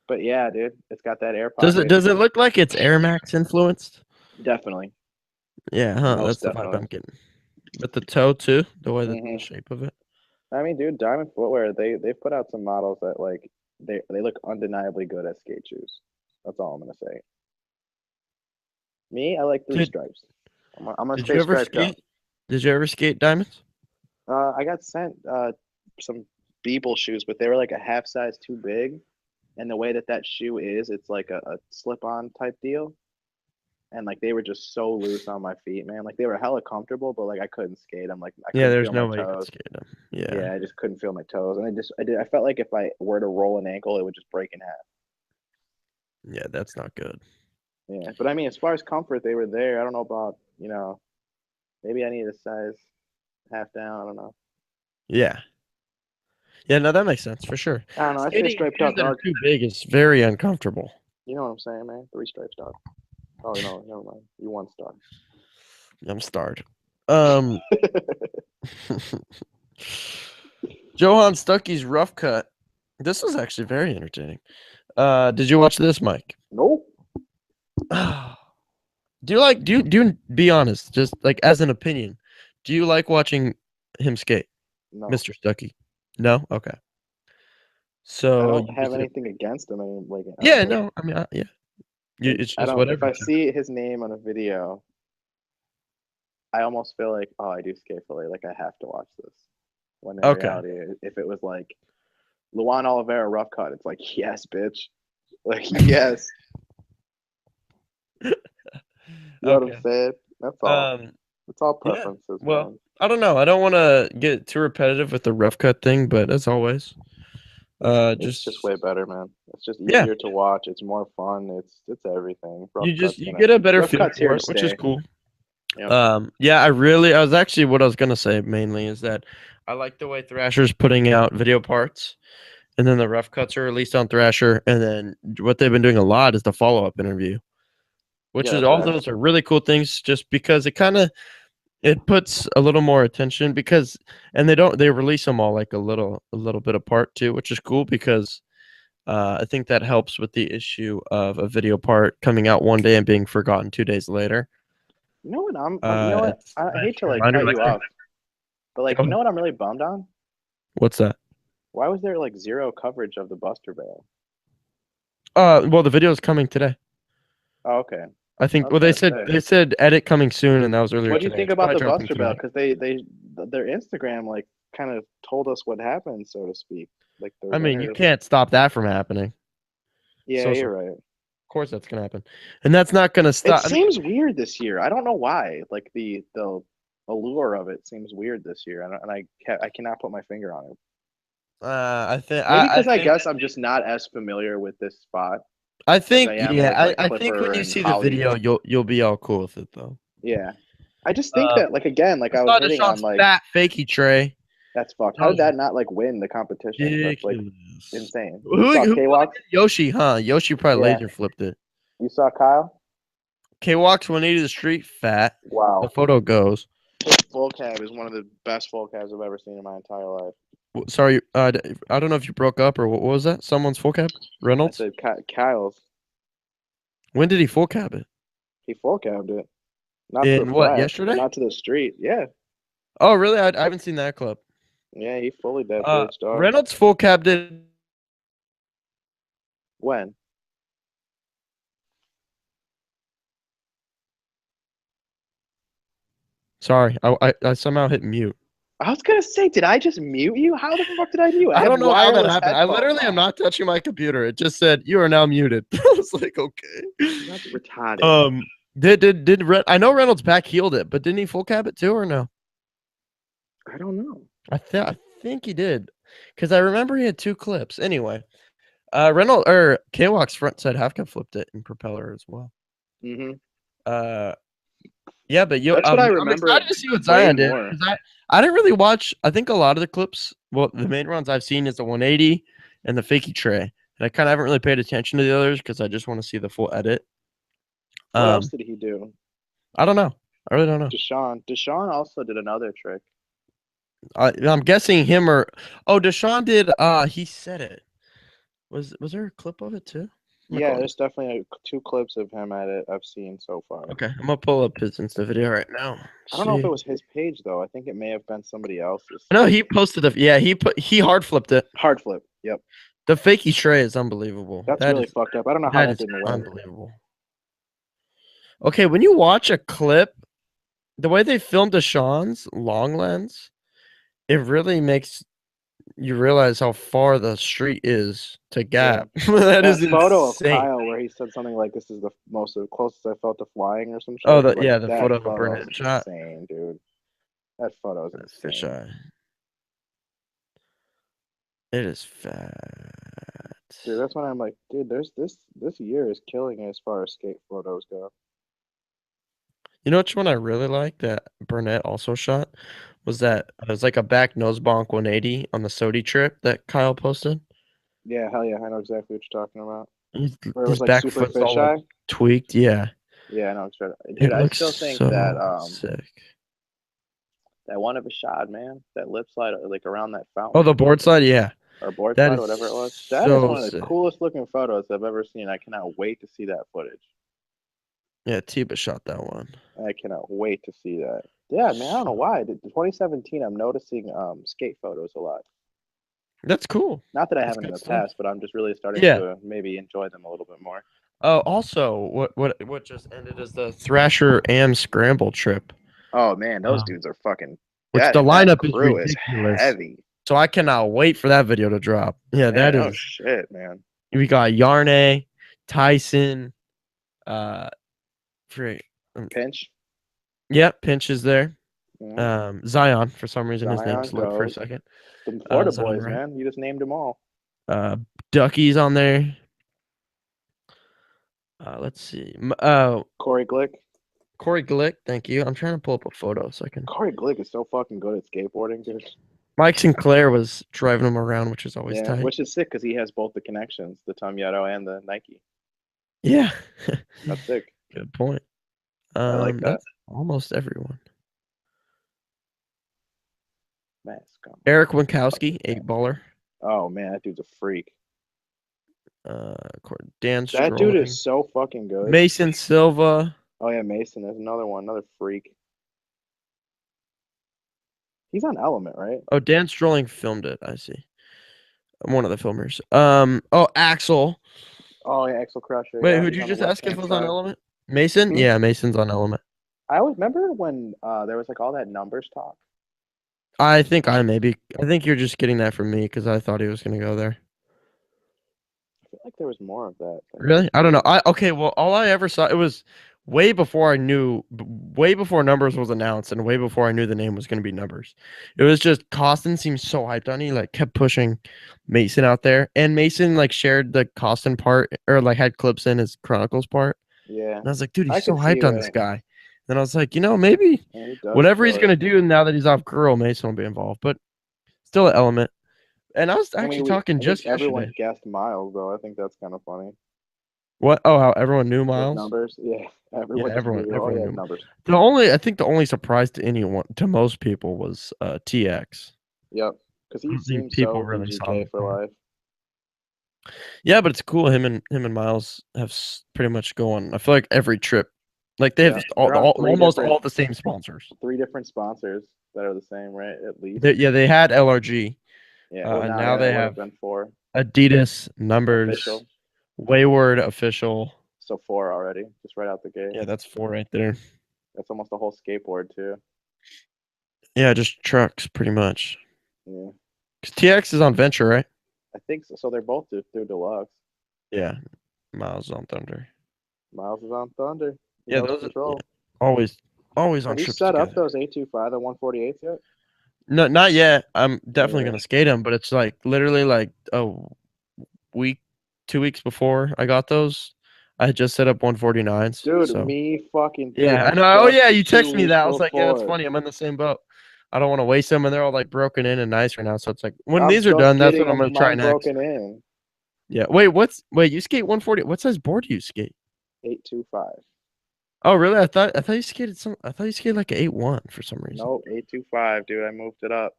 But yeah, dude, it's got that air pocket. Does it look like it's Air Max influenced? Definitely. Yeah, huh? Most That's the vibe definitely. I'm getting. With the toe too, the way the Mhm. shape of it. I mean, dude, Diamond Footwear, they've put out some models that like they look undeniably good as skate shoes. That's all I'm gonna say. Me, I like three Did stripes. I'm gonna Did stay you ever striped out. skate? Did you ever skate diamonds? I got sent some Beeble shoes, but they were like a half size too big. And the way that shoe is, it's like a slip-on type deal. and like they were just so loose on my feet, man. Like they were hella comfortable, but like I couldn't skate them. Like I Yeah, couldn't there's feel my no way you could toes. skate him. Yeah. Yeah, I just couldn't feel my toes, and I felt like if I were to roll an ankle, it would just break in half. Yeah, that's not good. Yeah, but I mean, as far as comfort, they were there. I don't know about, maybe I need a size half down. I don't know. Yeah. Yeah, no, that makes sense for sure. I don't know. I say Skating in striped shoes out, that are dog. too big is very uncomfortable. You know what I'm saying, man? Three stripes, dog. Oh no, never mind. You one star. I'm starred. Um, Johan Stuckey's rough cut. This was actually very entertaining. Did you watch this, Mike? Nope. Do you be honest, just like as an opinion, do you like watching him skate, No. Mr. Stuckey? No? Okay. I So don't you have just anything against him. I mean, like I don't yeah, like. no, I mean, yeah. It's I just don't. If whatever I to you. see his name on a video, I almost feel like, oh, I do Skate Fillet. Like I have to watch this. When in Okay. reality, if it was like Luan Oliveira rough cut, it's like yes, bitch. Like yes. You know what I'm Okay. saying? That's all. Um, It's all yeah. preferences, Well, man. I don't know. I don't want to get too repetitive with the rough cut thing, but as always, It's just just way better, man. It's just yeah, easier to watch. It's more fun. It's everything. you get a better Rough feel cut's here for to it, which is stay. cool. Yep. Yeah, I was actually what I was gonna say mainly is that I like the way Thrasher's putting out video parts, and then the rough cuts are released on Thrasher, and then what they've been doing a lot is the follow up interview, which Yeah, is all facts. those are really cool things, just because it puts a little more attention because, and they release them all like a little bit apart too, which is cool because I think that helps with the issue of a video part coming out one day and being forgotten 2 days later. You know what you know what? It's a I nice hate to like reminder. cut Like, you off, but like, go you know ahead. what I'm really bummed on? What's that? Why was there like zero coverage of the Buster Bail? Well, the video is coming today. Oh, okay. I I think. was Well, gonna say, they said edit coming soon, and that was earlier what do you today. think It's about probably the dropping Buster Bail? tonight. Because their Instagram like kind of told us what happened, so to speak. Like the I mean, you winner. can't stop that from happening. Yeah, So you're of right. course that's gonna happen, and that's not gonna It stop. I mean, seems weird this year. I don't know why. Like the allure of it seems weird this year, and I cannot put my finger on it. Maybe I because I think guess I'm just not as familiar with this spot I as I think am yeah, with like I think when Clipper you and see the Holly. video, you'll be all cool with it though. Yeah, I just think Um, that like again, like I I was saw hitting on Deshaun's like fat fakey tray. that's fucked. That How did was that not like win the competition? That's like ridiculous. insane. You Who saw who K won Walks? again? Yoshi, huh? Yoshi probably Yeah. laser flipped it. You saw Kyle? K walks 180 to the street, fat. The Wow. photo goes. His full cab is one of the best full cabs I've ever seen in my entire life. Sorry, I don't know if you broke up or what was that? Someone's full cab? I Reynolds? said Kyle's. When did he full cab it? He full cabbed it. Not to the In what? flat, Yesterday? not to the street. Yeah. Oh, really? I haven't seen that clip. Yeah, he fully that bitch, dog. Reynolds full cabbed it. When? Sorry, I somehow hit mute. I was gonna say, did I just mute you? How the fuck did I mute? I I have don't know how that wireless happened. I headphones literally am on. not touching my computer. It just said you are now muted. I was like, okay. That's retarded. I know Reynolds back healed it, but didn't he full cab it too or no? I don't know. I think he did, because I remember he had two clips. Anyway, Reynolds or K-Walk's front side half cab flipped it in propeller as well. Mm-hmm. Uh, yeah, but That's what I I'm remember excited to see what way Zion did more. because I didn't really watch. I think a lot of the clips, well, the main ones I've seen is the 180 and the fakey tray, and I kind of haven't really paid attention to the others because I just want to see the full edit. What else did he do? I don't know. I really don't know. Deshaun also did another trick. I'm guessing him or Deshaun did. He said it. Was there a clip of it too? Yeah, there's definitely two clips of him at it I've seen so far. Okay, I'm gonna pull up his Insta video right now. I don't know if it was his page though. I think it may have been somebody else's. No, he posted he hard flipped it. Hard flip. Yep. The fakey tray is unbelievable. That's really fucked up. I don't know how that that is didn't win. unbelievable. Okay, when you watch a clip, the way they filmed Deshaun's long lens, it really makes you realize how far the street is to Yeah. Gap. That is That photo of insane. Kyle where he said something like, "This is the most closest I felt to flying" or some Oh, shit. Like the that photo of photo is Burnett shot. insane, dude. That photo is That insane. fisheye. It is fat. Dude, that's when I'm like, dude, there's this year is killing it as far as skate photos go. You know which one I really like that Burnett also shot was that it was like a back nose bonk 180 on the Sodi trip that Kyle posted. Yeah, hell yeah, I know exactly what you're talking about. His, Where it his was like back super foot's all like fisheye. tweaked. Yeah, Yeah, I know exactly. Dude, it I looks still think that so sick. that one of a shot, man, that lip slide like around that Oh, fountain the board slide. Yeah, or board that slide, is whatever it was. That is so one of the sick. coolest looking photos I've ever seen. I cannot wait to see that footage. Yeah, Tiba shot that one. I cannot wait to see that. Yeah, man, I don't know why. 2017, I'm noticing skate photos a lot. That's cool. Not that I That's haven't in good the stuff. past, but I'm just really starting Yeah. to maybe enjoy them a little bit more. Oh, also, what just ended is the Thrasher Am Scramble trip, Oh man, those um, dudes are fucking. which the That lineup is crew is ridiculous. heavy. So I cannot wait for that video to drop. Yeah, Yeah, that no is. shit, man. We got Yarne, Tyson, uh, Frick, Pinch, yeah, Pinch is there. yeah. Zion, for some reason, his name Zion slipped for a goes. second. The Florida Zion, boys, right? man. You just named them all. Ducky's on there. Let's see. Corey Glick. Corey Glick, thank you. I'm trying to pull up a photo so I can. Corey Glick is so fucking good at skateboarding, dude. Mike Sinclair was driving him around, which is always Yeah, tight. which is sick because he has both the connections, the Tom Yato and the Nike. Yeah. That's sick. Good point. I like that. That's almost everyone. Mask on. Eric Winkowski, 8 baller. Oh man, that dude's a freak. Dan That dude Strolling. is so fucking good. Mason Silva. Oh yeah, Mason. There's another one, another freak. He's on Element, right? Oh, Dan Strolling filmed it. I see. I'm one of the filmers. Oh, Axel. Oh yeah, Axel Crusher. Wait, Yeah, who'd he's you on the just left ask if hand it was on side. Element? Mason? Hmm? Yeah, Mason's on Element. I always remember when there was like all that numbers talk. I think you're just getting that from me because I thought he was gonna go there. I feel like there was more of that than Really? just I don't know. Mason. Okay. Well, all I ever saw it was way before I knew, way before Numbers was announced, and way before I knew the name was gonna be Numbers. It was just Costin seemed so hyped on. He like kept pushing Mason out there, and Mason like shared the Costin part or like had clips in his Chronicles part. Yeah, And I was like, dude, I he's so could see hyped on this that. guy. Then I was like, maybe And he does whatever he's kill it. gonna do now that he's off girl, Mason will be involved. But still an element. And I was I mean, actually talking I think just everyone yesterday. guessed Miles though. I think that's kind of funny What? Oh, how everyone knew with Miles? numbers. Yeah, Yeah, everyone just knew. Oh everyone yeah, knew. numbers. I think the only surprise to most people was TX. Yep, because I he don't think seems people so really saw VGK that for coming. life. Yeah, but it's cool. Him and Miles have pretty much go on. I feel like every trip, like they Yeah, have they're on almost all the same sponsors. three different sponsors that are the same, right? At least. Yeah, they had LRG, Yeah. Well, and now now yeah, it they would have have been four Adidas, Numbers, official. Wayward, Official. So four already, just right out the gate. Yeah, that's 4 right there. That's almost a whole skateboard too. Yeah, just trucks pretty much. Yeah, 'Cause TX is on Venture, right? I think so. So they're both through Deluxe. Yeah, Miles on Thunder. Miles is on Thunder. He Yeah, knows those are control. always on Have you trips set up together. those 825 and 148s yet? No, not yet. I'm definitely Yeah. gonna skate them, but it's like literally like a week, 2 weeks before I got those. I had just set up 149s. Dude, So me fucking too. yeah, I I know. Oh just yeah, you two texted me weeks that. I was like, yeah, that's before. funny. I'm in the same boat. I don't want to waste them, and they're all like broken in and nice right now. So it's like when I'm these are just done, that's getting what I'm gonna try mine next. broken in. Yeah. Wait, you skate 140. What size board do you skate? 825. Oh really? I thought you skated I thought you skated like an 8-1 for some reason. Nope, 825, dude. I moved it up.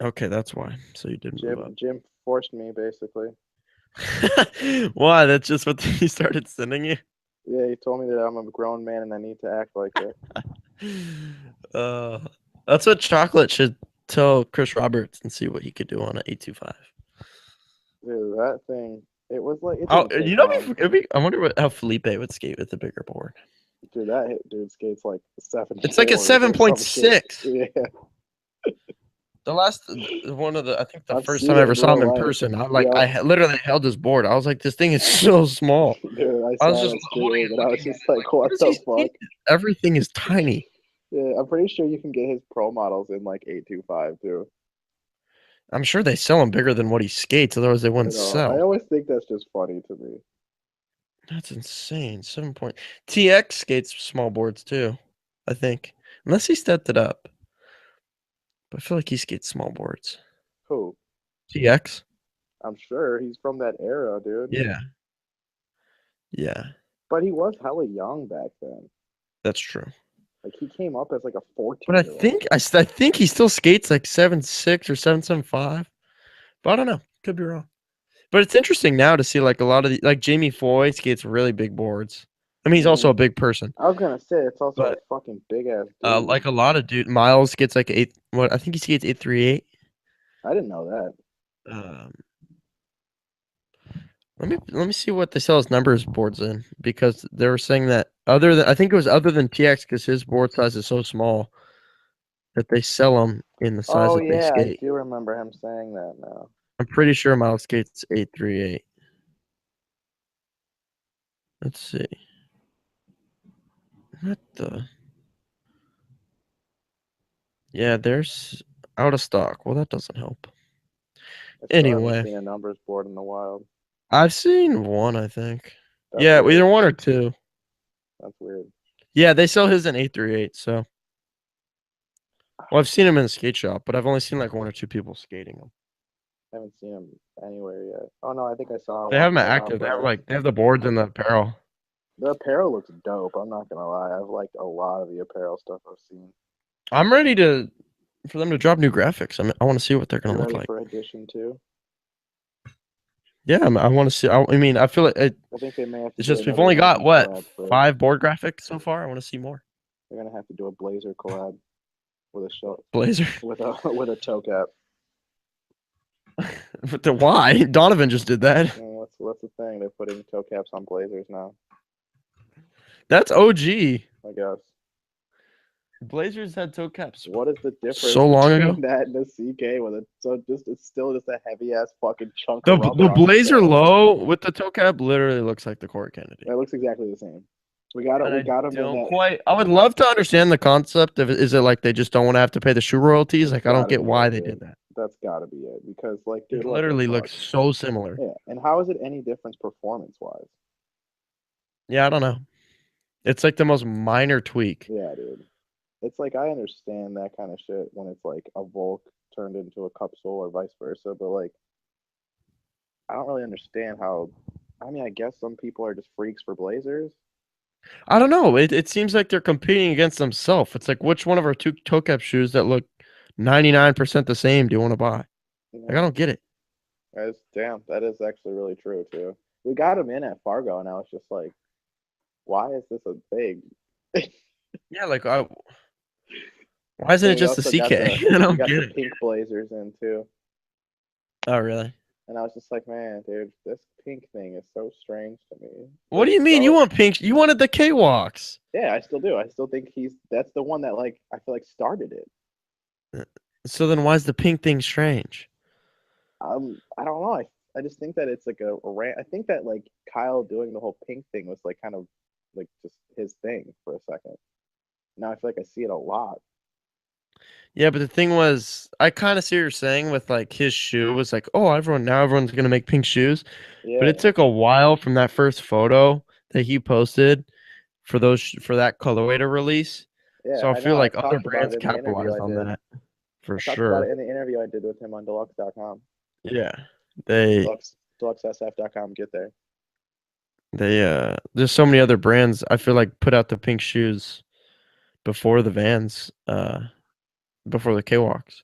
Okay, that's why. So you did move up. Jim forced me basically. Why? That's just what he started sending you. Yeah, he told me that I'm a grown man and I need to act like it. Uh, that's what Chocolate should tell Chris Roberts and see what he could do on an 825. Dude, that thing, it was like, it Oh, didn't take you know, long. I wonder how Felipe would skate with a bigger board. Dude, dude skates like 7 It's like a fours or some shit. 7.6. Yeah. The last one of the I think the I've first time seen I it ever in saw him real in life. person, Yep. literally held his board. I was like, this thing is so small. Dude, I I was saw just that holding stream it, and I was looking at just it, like, like, what what is he the skating? fuck? Everything is tiny. Yeah, I'm pretty sure you can get his pro models in like 825 too. I'm sure they sell him bigger than what he skates, otherwise they I wouldn't know. I sell. always think that's just funny to me. That's insane. 7 point. TX skates small boards too, I think. Unless he stepped it up. But I feel like he skates small boards. Who? TX? I'm sure he's from that era, dude. Yeah. Yeah. But he was hella young back then. That's true. Like he came up as like a But I 14-year-old. think I think he still skates like 7'6" or 7'5". But I don't know. Could be wrong. But it's interesting now to see like a lot of like Jamie Foy skates really big boards. I mean, he's also a big person, I was gonna say it's also a but fucking big ass dude. like a lot of Miles gets like eight. What I think he skates 838. I didn't know that. Um, let me see what they sell his numbers boards in, because they were saying that other than I think it was other than TX, because his board size is so small that they sell them in the size Oh that they yeah, I skate. do remember him saying that now. I'm pretty sure Miles skates 838. Let's see. What the? Yeah, there's out of stock. Well, that doesn't help. I still haven't Anyway, seen a numbers board in the wild. I've seen one, I think. That's Yeah, weird. either one or two. That's weird. Yeah, they sell his in 838. So, well, I've seen him in the skate shop, but I've only seen like one or two people skating them. I haven't seen him anywhere yet. Oh no, I think I saw They one have them right active. off They have of. like they have the boards and the apparel. The apparel looks dope. I'm not gonna lie. I've liked a lot of the apparel stuff I've seen. I'm ready for them to drop new graphics. I want to see what they're You gonna look ready like. for edition 2? Yeah, I want to see. I mean, I feel like I think they may have to it's do just we've another only got Nike what collab for it. 5 board graphics so far. I want to see more. They're gonna have to do a Blazer collab with a show Blazer. with a with a toe cap. But why? Donovan just did that. What's the thing? They're putting toe caps on Blazers now. That's OG. I guess. Blazers had toe caps What is the difference so long between ago. that and the CK with it? So just it's still just a heavy ass fucking chunk The of rubber on the Blazer toe. low with the toe cap literally looks like the Corey Kennedy. It looks exactly the same. We got it. And We I got him in don't that. quite. I would love to understand the concept of it. Is it like they just don't want to have to pay the shoe royalties? It's Like I don't gotta get be why it, they dude. did that. That's gotta be it. Because like, dude, It what the literally fuck? looks so similar. Yeah. And how is it any difference performance wise? Yeah, I don't know. It's like the most minor tweak. Yeah, dude. It's like I understand that kind of shit when it's like a Volk turned into a Cupsole or vice versa, but like I don't really understand how. I mean, I guess some people are just freaks for Blazers. I don't know. It seems like they're competing against themselves. It's like which one of our two toe cap shoes that look 99% the same do you want to buy? Like I Yeah, don't get it. damn. That is actually really true too. We got him in at Fargo, and I was just like, why is this a thing? Yeah, like why isn't And it we just the also got CK? the I we don't got get the it. pink Blazers in too, Oh really? and I was just like, man, dude, this pink thing is so strange to me. What do It's you mean? You so want pink? You wanted the K walks. yeah, I still do. I still think that's the one that like I feel like started it. So then why is the pink thing strange? I don't know. I just think that it's like a rant. I think that like Kyle doing the whole pink thing was like kind of like just his thing for a second. Now I feel like I see it a lot. Yeah, but the thing was, I kind of see what you're saying with like his shoe was like, oh, everyone's gonna make pink shoes, but Yeah, it took a while from that first photo that he posted for that colorway to release. yeah, So I I feel know. I like other talked about brands it in the interview capitalized I on did. that for I talked about sure. it in the interview I did with him on deluxe.com. Yeah, they Deluxesf.com. Get there. there's so many other brands I feel like put out the pink shoes before the Vans, before the K-Walks.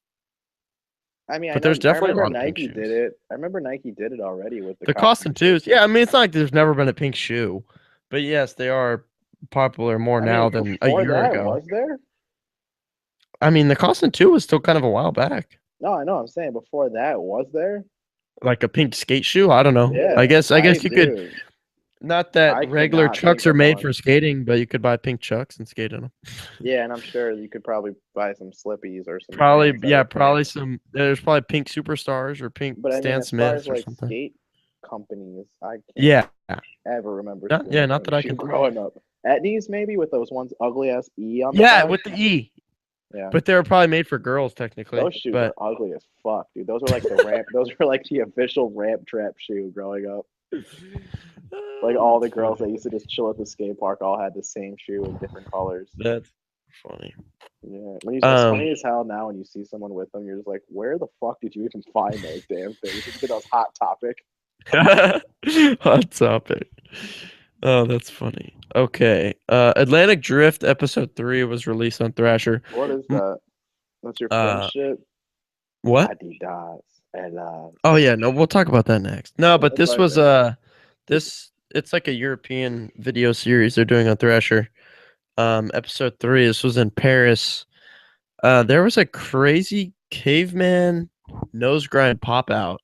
I mean, I But know. there's I definitely a remember lot of pink Nike did shoes. it. I remember Nike did it already with the The custom Costin twos. twos, yeah. I mean, it's not like there's never been a pink shoe, but yes, they are popular more I mean, now than a before year that, ago. was there? I mean, the Costin two was still kind of a while back. No, I know. I'm saying before that, was there? Like a pink skate shoe. I don't know. Yeah, I I guess you could. do. Not that I regular cannot think Chucks are of made one. for skating, but you could buy pink Chucks and skate in them. Yeah, and I'm sure you could probably buy some Slippies or some Probably, pants that yeah, are pink. probably some. There's probably pink Superstars or pink But I mean, Stan as far as Smiths or like something. skate companies, I can't Yeah, ever remember not, seeing yeah, a not pink that I shoe can. growing up. Etnies maybe with those ones ugly ass E on the Yeah, back. with the E, Yeah, but they were probably made for girls technically. those shoes are But ugly as fuck, dude. Those are like the ramp. Those are like the official ramp trap shoe growing up. Like all the that's girls that funny. used to just chill at the skate park all had the same shoe in different colors. That's funny. Yeah, it's Um, funny as hell now when you see someone with them, you're just like, where the fuck did you even find those damn things? It's been a hot topic. hot topic. Oh, that's funny. Okay. Atlantic Drift episode 3 was released on Thrasher. What is M- that? That's your Uh, friendship? what? Adidas. Elas. Oh yeah, no, we'll talk about that next. No, but That's this my was thing. this it's like a European video series they're doing on Thrasher. Episode 3. This was in Paris. There was a crazy caveman nose grind pop out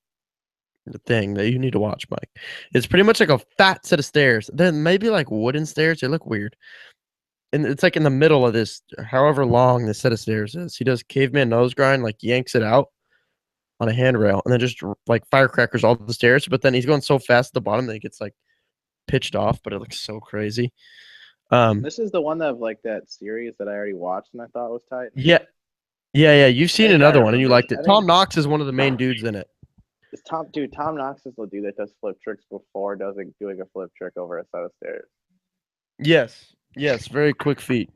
thing that you need to watch, Mike. It's pretty much like a fat set of stairs. Then maybe like wooden stairs. They look weird. And it's like in the middle of this, however long this set of stairs is. He does caveman nose grind, like yanks it out on a handrail, and then just like firecrackers all the stairs. But then he's going so fast at the bottom that he gets like pitched off, but it looks so crazy. Um, This is the one of like that series that I already watched and I thought was tight. yeah, yeah. You've I seen think I another one and you remember. liked it. I think Tom Knox is one of the main dudes in it. it's Tom Knox is the dude that does flip tricks before doing a flip trick over a set of stairs. Yes, yes, very quick feet.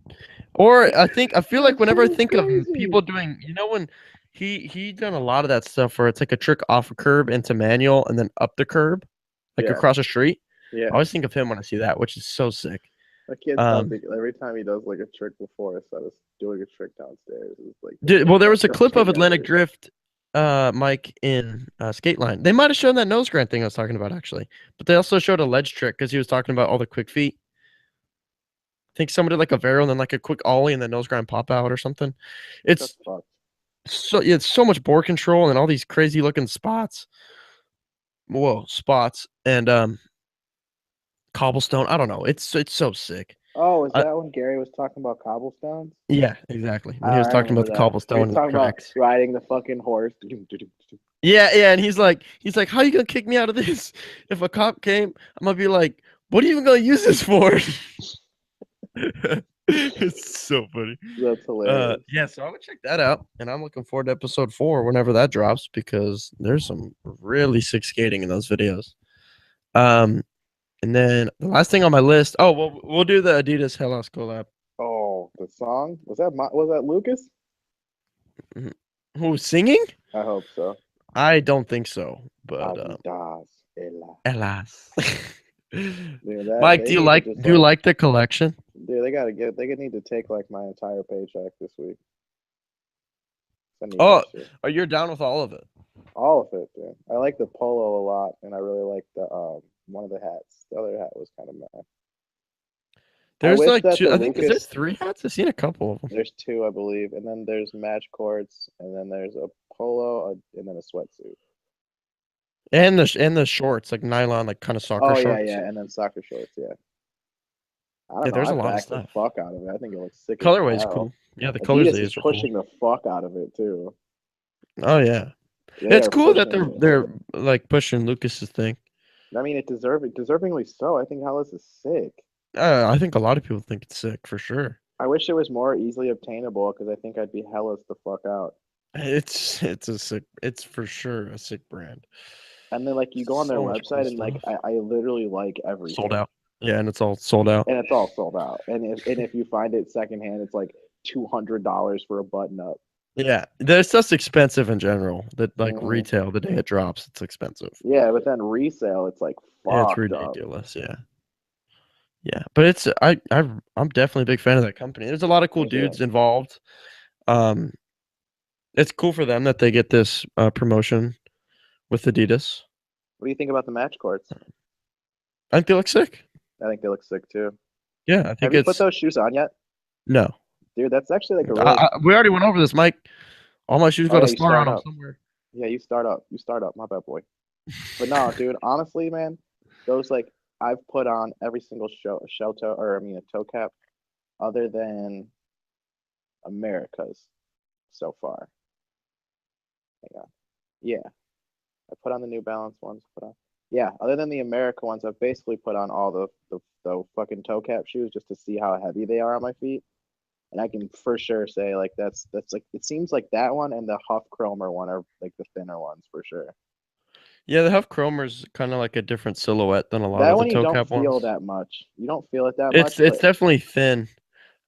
Or I feel like That's whenever I so think of crazy. people doing, when he done a lot of that stuff where it's like a trick off a curb into manual and then up the curb, like Yeah, across a street. I yeah. always think of him when I see that, which is so sick. I can't stop Um, thinking every time he does like a trick before a set of doing a trick downstairs. It's like the well, most there was a fucked up clip of thing Atlantic ever. Drift, Mike in Skate Line. They might have shown that nose grind thing I was talking about actually, but they also showed a ledge trick because he was talking about all the quick feet. I think someone did like a varial and then like a quick ollie and then nose grind pop out or something. That's It's fucked. it's so much board control and all these crazy looking spots. Whoa, spots and cobblestone. I don't know. It's so sick. Oh, is Uh, that when Gary was talking about cobblestones? yeah, exactly. When he was I talking about remember the that. When cobblestone he's and the talking about cracks. riding the fucking horse. Yeah, yeah, and he's like, how you gonna kick me out of this? If a cop came, I'm gonna be like, what are you even gonna use this for? It's so funny. That's hilarious. Yeah, so I would check that out, and I'm looking forward to episode 4 whenever that drops because there's some really sick skating in those videos. Um, and then the last thing on my list, oh, well, we'll do the Adidas Hellas collab. Oh, the song was that Lucas? Mhm. Who's singing? I hope so. I don't think so, but Adidas, Ella. Alas. Dude, that Mike, they need to just like, the collection? dude, they need to take like my entire paycheck this week. I need that Oh, shit. oh, you're down with all of it. All of it, dude. I like the polo a lot, and I really like the one of the hats. The other hat was kind of meh. I There's wish like that two. the I think is there Lucas. 3 hats? I've seen a couple of them. There's two, I believe, and then there's match courts, and then there's a polo, and then a sweatsuit. And the shorts, like nylon, like kind of soccer Oh yeah, shorts. yeah, and then soccer shorts. Yeah, I don't Yeah, know. there's I a lot of back the stuff. fuck out of it. I think it looks sick as Colorway is hell. cool. Yeah, the colors they Adidas is use are cool. pushing the fuck out of it too. Oh yeah, They it's are cool that pushing it they're hard. like pushing Lucas's thing. I mean, deservingly so. I think Hellas is sick. I think a lot of people think it's sick for sure. I wish it was more easily obtainable because I think I'd be Hellas the fuck out. It's for sure a sick brand. And then like you go on their So much cool website and like stuff. I literally like Sold everything. out. Yeah, and it's all sold out. And it's all sold out. And if you find it secondhand, it's like $200 for a button up. Yeah, it's just expensive in general. That like Hmm. retail the day it drops, it's expensive. Yeah, but then resale, it's like It's fucked up. ridiculous. Yeah, yeah. But I'm definitely a big fan of that company. There's a lot of cool Me too. dudes involved. Um, it's cool for them that they get this promotion with Adidas. What do you think about the match courts? I think they look sick. I think they look sick too. Yeah, I Have think you put it's those shoes on yet? no. Dude, that's actually like a really. We already went over this, Mike. All my shoes Oh got a yeah, you star on start them up. somewhere. Yeah, you start up. You start up. My bad, boy. But no, dude. Honestly, man, those like I've put on every single shell toe, or I mean a toe cap, other than America's so far. Hang on. Yeah, I put on the New Balance ones. Put on. Yeah, other than the America ones, I've basically put on all the fucking toe cap shoes just to see how heavy they are on my feet. And I can for sure say like that's like it seems like that one and the Huff Chromer one are like the thinner ones for sure. Yeah, the Huff Chromer's kind of like a different silhouette than a lot That of the one you toe don't cap feel ones. that much. You don't feel it that It's much, it's but definitely thin.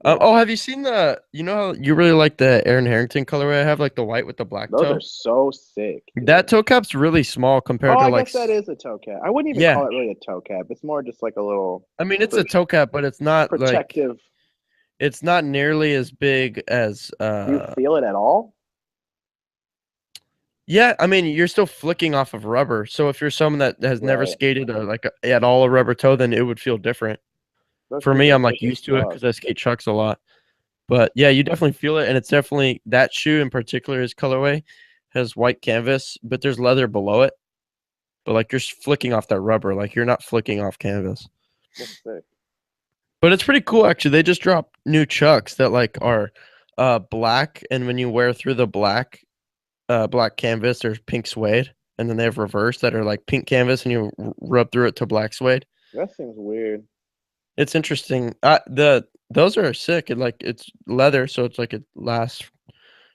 yeah, Oh, have you seen the? You know how you really like the Aaron Harrington colorway I have, like the white with the black those are toe. so sick, That dude. toe cap's really small Oh, compared to I like. guess that is a toe cap. I wouldn't even Yeah, call it really a toe cap. It's more just like a little I mean it's pr a toe cap, but it's not like protective. it's not nearly as big as Do you feel it at all? Yeah, I mean, you're still flicking off of rubber. So if you're someone that has never Right. skated at all a rubber toe, then it would feel different. Those For shoes me, are I'm sick like as used to it fuck. because I skate chucks a lot. But yeah, you definitely feel it, and it's definitely that shoe in particular. His colorway has white canvas, but there's leather below it. But like you're flicking off that rubber, like you're not flicking off canvas. That's sick. But it's pretty cool actually. They just dropped new chucks that like are black, and when you wear through the black canvas, there's pink suede, and then they have reverse that are like pink canvas, and you rub through it to black suede. That seems weird. It's interesting. Those are sick. It's leather, so it's like it lasts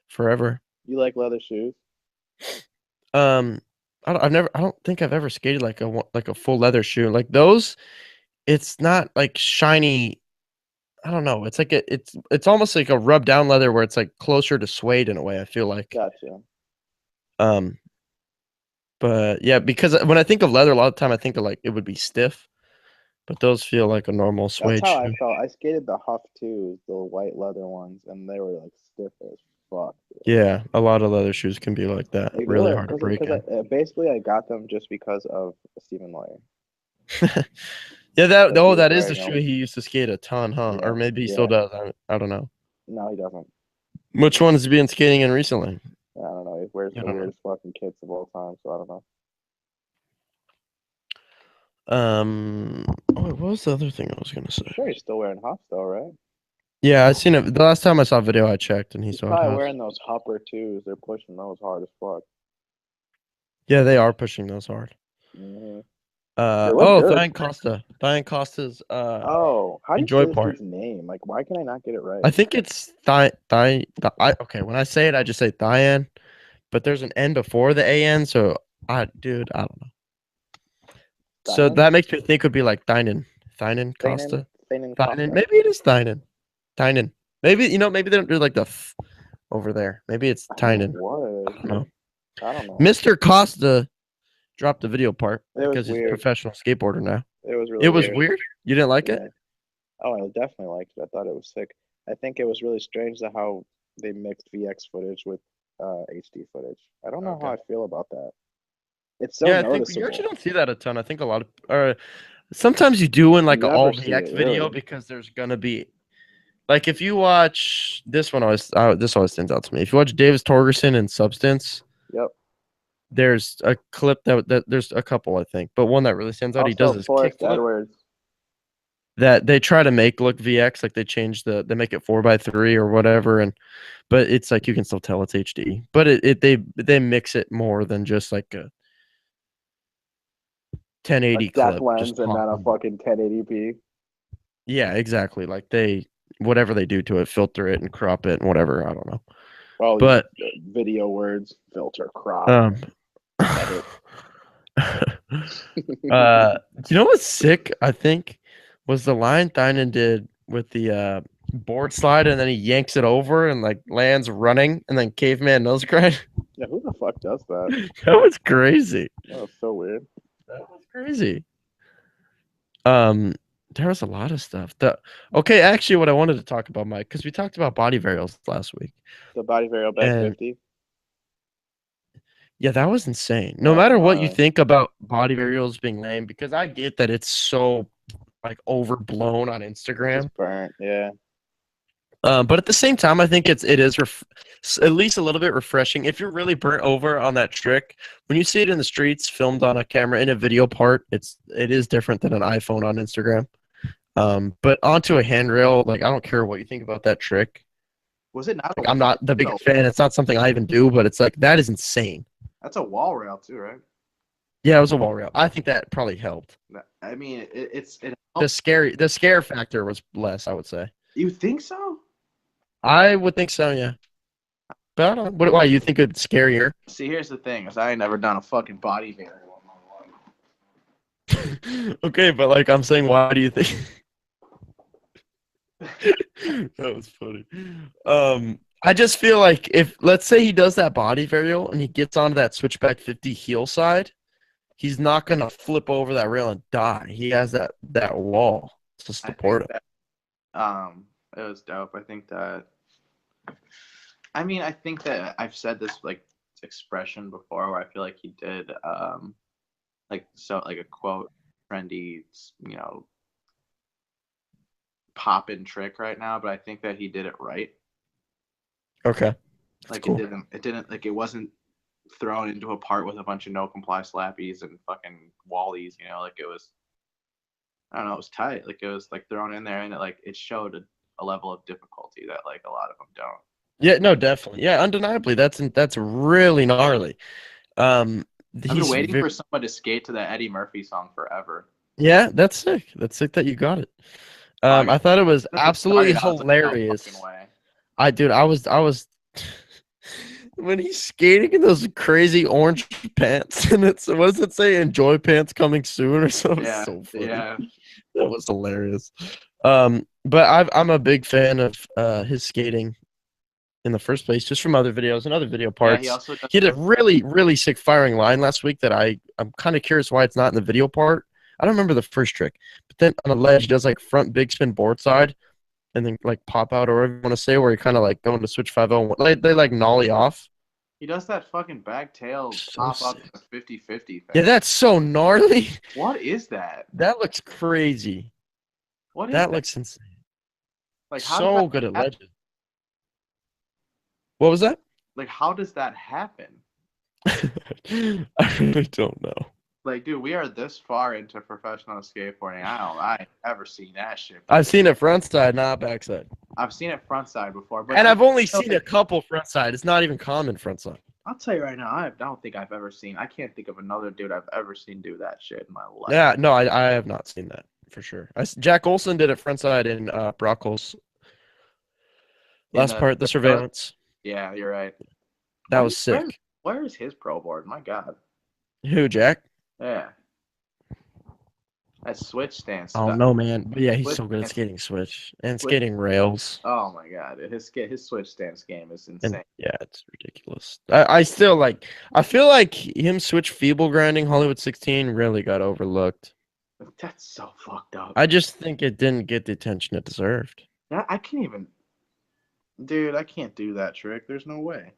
forever. You like leather shoes? Um, I don't think I've ever skated like like a full leather shoe like those. It's not like shiny. I don't know. It's like it's almost like a rub down leather where it's like closer to suede in a way. I feel like. Gotcha. Um, but yeah, because when I think of leather, a lot of time I think of like it would be stiff. But those feel like a normal That's suede how I shoe. felt. I skated the Huff twos, the white leather ones, and they were like stiff as fuck, dude. Yeah, a lot of leather shoes can be like that. Like they Really were hard to break because in. basically I got them just because of Stephen Lawyer, Yeah, that because he oh, was that is the wearing shoe them. he used to skate a ton, huh? Or Yeah, maybe he still yeah. does. I don't know. No, he doesn't. Which one has he been skating in recently? I don't know. He wears I the don't know. weirdest fucking kits of all time, so I don't know. What was the other thing I was gonna I'm say? sure he's still wearing Huffs though, right? Yeah, I seen it. The last time I saw a video, I checked, and he He's still had probably Huffs. wearing those Hupper twos. They're pushing those hard as fuck. Yeah, they are pushing those hard. Hmm. They look Oh, good. Thian Costa. Thian Costa's Oh, how do you enjoy say this part. dude's name? Like, why can I not get it right? I think it's okay, when I say it, I just say Thian, but there's an N before the AN, so I don't know. So Diane? that makes me think it would be like Thinan Thanen? Costa, Thanen Thinan. Costa? Maybe it is Thinan. Maybe maybe they don't do like the over there. Maybe it's I think it Tynan. I was. don't know. I don't know. Mr. Costa dropped the video part It was because he's a weird. professional skateboarder now. It was really It was weird. weird. You didn't like it? Yeah. Oh, I definitely liked it. I thought it was sick. I think it was really strange that how they mixed VX footage with HD footage. I don't know how Okay. I feel about that. It's so Yeah, I think you actually noticeable. don't see that a ton. I think a lot of sometimes you do in You like an never all see it, VX video really. because there's gonna be like if you watch this always stands out to me. If you watch Davis Torgerson and Substance, Yep. there's a clip that there's a couple I think, but one that really stands out. He does Also, this Forrest kickflip Edwards. that they try to make look VX, like they make it 4x3 or whatever, and but it's like you can still tell it's HD. But they mix it more than just like a A 1080 depth clip just lens and then a popping. fucking 1080p. Yeah, exactly. Like they whatever they do to it, filter it and crop it and whatever. I don't know. All these But video words, filter, crop, um edit. you know what's sick, I think, was the line Thinan did with the board slide and then he yanks it over and like lands running and then caveman nose grind. Yeah, who the fuck does that? That was crazy. That was so weird. That was crazy. Um, there was a lot of stuff. Okay, actually, what I wanted to talk about, Mike, because we talked about body varials last week, The body varial back and 50. yeah, that was insane. No That's matter what you gnarly. think about body varials being lame, because I get that it's so like overblown on It's Instagram. burnt. Yeah. But at the same time, I think it is at least a little bit refreshing. If you're really burnt over on that trick, when you see it in the streets, filmed on a camera in a video part, it is different than an iPhone on Instagram. But onto a handrail, like I don't care what you think about that trick. Was it not Like I'm not the biggest no, fan. It's not something I even do, but it's like that is insane. that's a wall rail too, right? Yeah, it was a wall rail. I think that probably helped. I mean, it The scare factor was less, I would say. You think so? I would think so, yeah. But I don't know. Why you think it's scarier? See, here's the thing: is I ain't never done a fucking body varial in my life. Okay, but like I'm saying, why do you think? That was funny. I just feel like if let's say he does that body varial and he gets onto that switchback 50 heel side, he's not gonna flip over that rail and die. He has that wall to support him. It was dope. I think that. I mean, I think that I've said this like expression before, where I feel like he did like a quote trendy, you know, pop-in trick right now, but I think that he did it right. Okay. Like cool. it didn't like it wasn't thrown into a part with a bunch of no comply slappies and fucking wallies, you know, like it was, I don't know, it was tight. Like it was like thrown in there, and it showed a level of difficulty that like a lot of them don't. Yeah, no, definitely. Yeah, undeniably, that's really gnarly. I've been waiting for someone to skate to that Eddie Murphy song forever. Yeah, that's sick. That's sick that you got it. I thought it was absolutely hilarious. Like, no I was when he's skating in those crazy orange pants, and what does it say? Enjoy pants coming soon or something. Yeah, So funny. yeah. That was hilarious. But I'm a big fan of his skating in the first place, just from other videos and other video parts. Yeah, he had a really sick firing line last week that I'm kind of curious why it's not in the video part. I don't remember the first trick, but then on a ledge he does like front big spin board side, and then like pop out or whatever you want to say, where he kind of like going to switch 5-0. They like nollie off. He does that fucking back tail pop up 50-50. Yeah, that's so gnarly. What is that? That looks crazy. What is that? Looks insane. Like so good at ledges. What was that? Like, how does that happen? I really don't know. Like, dude, we are this far into professional skateboarding. I ain't ever seen that shit before. I've seen it front side, not backside. I've seen it front side before, but and I've only seen a couple front side. It's not even common front side. I'll tell you right now, I don't think I've ever seen. I can't think of another dude I've ever seen do that shit in my life. Yeah, no, I have not seen that for sure. Jack Olson did it front side in Brockles. Last part, the surveillance. Yeah, you're right. That was sick. Where is his pro board? My God. Who, Jack? Yeah. That switch stance. Oh no, man! But yeah, he's so good at skating switch and skating rails. Oh my God, his switch stance game is insane. Yeah, it's ridiculous. I still like. I feel like him switch feeble grinding Hollywood 16 really got overlooked. That's so fucked up. I just think it didn't get the attention it deserved. I can't even. Dude, I can't do that trick. There's no way.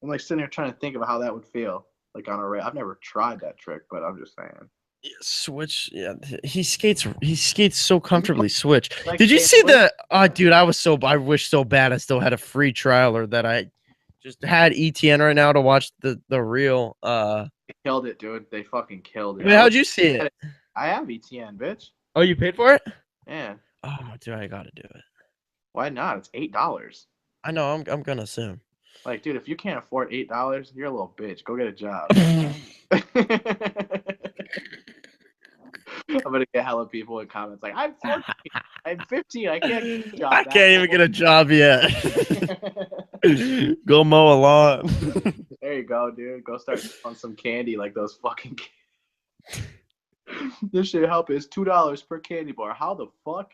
I'm like sitting here trying to think of how that would feel like on a rail. I've never tried that trick, but I'm just saying. Yeah, switch, yeah, he skates so comfortably. Switch. Like, did you see the? Oh, dude, I wish so bad I still had a free trial, or that I just had ETN right now to watch the real. They killed it, dude. They fucking killed it. Wait, how'd you see it? I have ETN, bitch. Oh, you paid for it? Yeah. Oh, dude, I gotta do it. Why not? It's $8. I know. I'm gonna assume. Like, dude, if you can't afford $8, you're a little bitch. Go get a job. I'm gonna get hella people in comments like, I'm 14, I'm 15, I can't get a job. I can't even get a job yet. Go mow a lawn. There you go, dude. Go start on some candy like those fucking kids. This shit help is $2 per candy bar. How the fuck?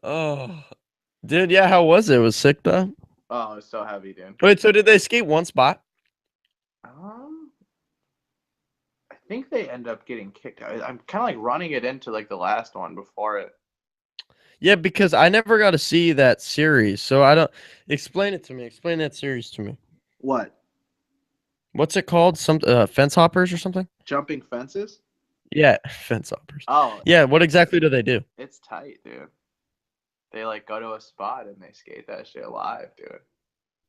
Oh, dude, yeah. How was it? It was sick though. Oh, it's so heavy, dude. Wait, so did they skate one spot? I think they end up getting kicked out. I'm kind of like running it into like the last one before it. Yeah, because I never got to see that series, so I don't. Explain it to me. Explain that series to me. What? What's it called? Some fence hoppers or something? Jumping fences? Yeah, fence hoppers. Oh. Yeah, what exactly do they do? It's tight, dude. They like go to a spot and they skate that shit live, dude.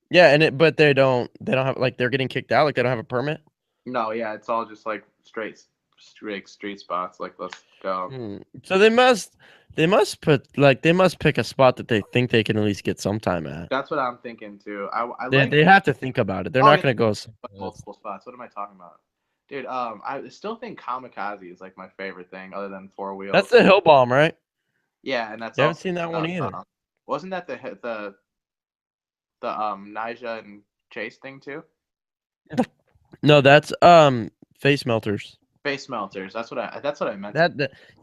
Yeah, but they don't have like they're getting kicked out, like they don't have a permit. No, yeah, it's all just like straight street spots. Like, let's go. So they must pick a spot that they think they can at least get some time at. That's what I'm thinking too. I They like. they have to think about it. They're Oh not yeah, gonna go somewhere else. multiple spots. What am I talking about, dude? I still think kamikaze is like my favorite thing, other than four That's wheels. the hill bomb, right? Yeah, and that's You haven't also seen that one either. wasn't that the Nija and Chase thing too? No, that's face melters. Face melters. That's what I meant.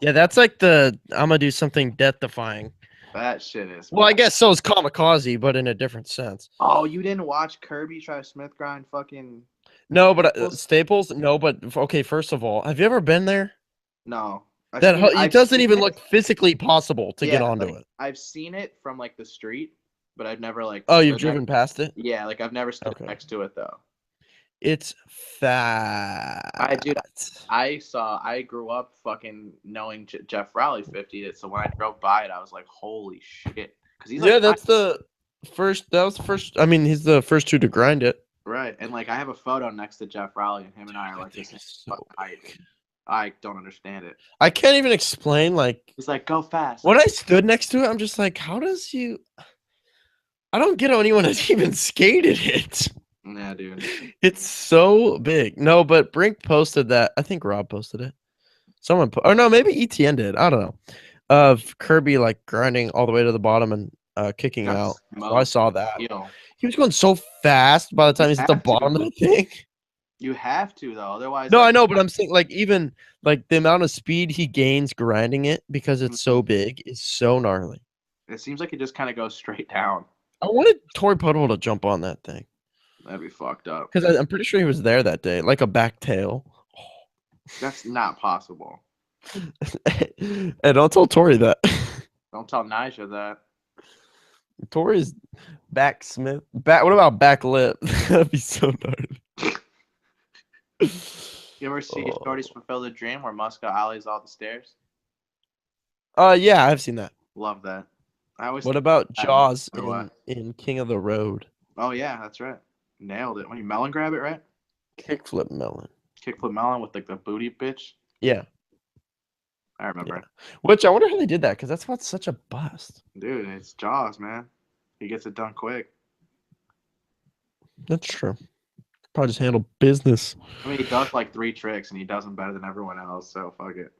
Yeah, that's like the I'm gonna do something death defying. That shit is. Well, I guess so is kamikaze, but in a different sense. Oh, you didn't watch Kirby try Smith grind fucking No, but Staples? Staples. No, but okay. First of all, have you ever been there? No. It doesn't even look physically possible to get Yeah, onto like it. I've seen it from like the street, but I've never like Oh, you've stood next. driven past it? Yeah, like I've never stood Okay. next to it though. It's fat. I grew up fucking knowing Jeff Rowley 50'd it, so when I drove by it, I was like, holy shit. Because he's like, Yeah, that's the first. That was the first. I mean, he's the first two to grind it. right. And like I have a photo next to Jeff Rowley, and him and I are like this. So I don't understand it. I can't even explain. Like He's like, go fast. when I stood next to it, I'm just like, how does you? I don't get how anyone has even skated it. Yeah, dude. It's so big. No, but Brink posted that. I think Rob posted it. Someone, or no, maybe ETN did. I don't know. Of Kirby like grinding all the way to the bottom and kicking out. So I saw that. He was going so fast by the time he's at the bottom of the thing. You have to though, otherwise. No, I know, but I'm saying like even like the amount of speed he gains grinding it because it's so big is so gnarly. It seems like it just kind of goes straight down. I wanted Tori Puddle to jump on that thing. That'd be fucked up. Because I'm pretty sure he was there that day, like a back tail. That's not possible. And don't tell Tori that. Don't tell Nija that. Tori's back Smith. What about back lip? That'd be so gnarly. You ever see Shorty's Fulfill the Dream where Muska ollies all the stairs? Yeah, I've seen that. Love that. What about Jaws in King of the Road? Oh yeah, that's right. Nailed it. When you melon grab it, right? Kickflip melon. Kickflip melon with like the booty bitch. Yeah. I remember. Yeah. Which I wonder how they did that because that's what's such a bust. Dude, it's Jaws, man. He gets it done quick. That's true. Probably just handle business. I mean, he does like 3 tricks and he does them better than everyone else, so fuck it.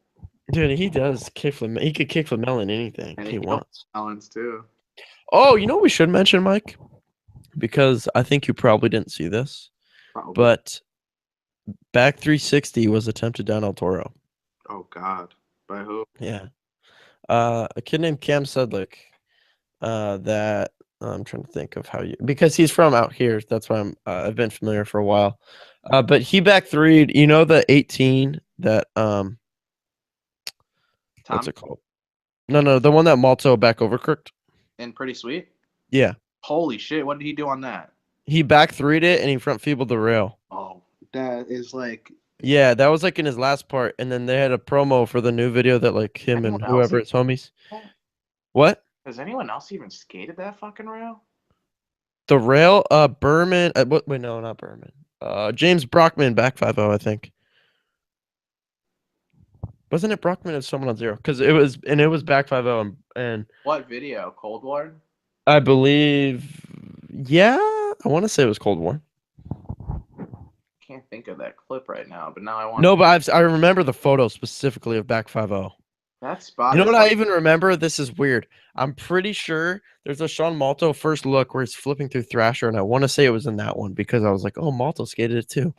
Dude, he does kickflip. He could kickflip melon anything And he wants. Melons too. Oh, you know what we should mention, Mike? Because I think you probably didn't see this. Probably. But back 360 was attempted down El Toro. Oh God. By who? Yeah. A kid named Cam Sudlick. That I'm trying to think of because he's from out here. That's why I've been familiar for a while. But he back 3'd, you know, the 18 that what's it called? No, the one that Malto back overcooked. And Pretty Sweet? Yeah. Holy shit, what did he do on that? He back 3'd it and he front feebled the rail. Oh, that is like. Yeah, that was like in his last part, and then they had a promo for the new video that like him and whoever his homies. What? Has anyone else even skated that fucking rail? The rail, Berman. Wait, no, not Berman. James Brockman back 5-0, I think. Wasn't it Brockman or someone on zero? Because it was back 5-0 and. What video? Cold War? I believe. Yeah, I want to say it was Cold War. Can't think of that clip right now, but now I want. No, but I remember the photo specifically of back 5-0. That spot. You know what I even remember? This is weird. I'm pretty sure there's a Sean Malto first look where he's flipping through Thrasher, and I want to say it was in that one because I was like, oh, Malto skated it too.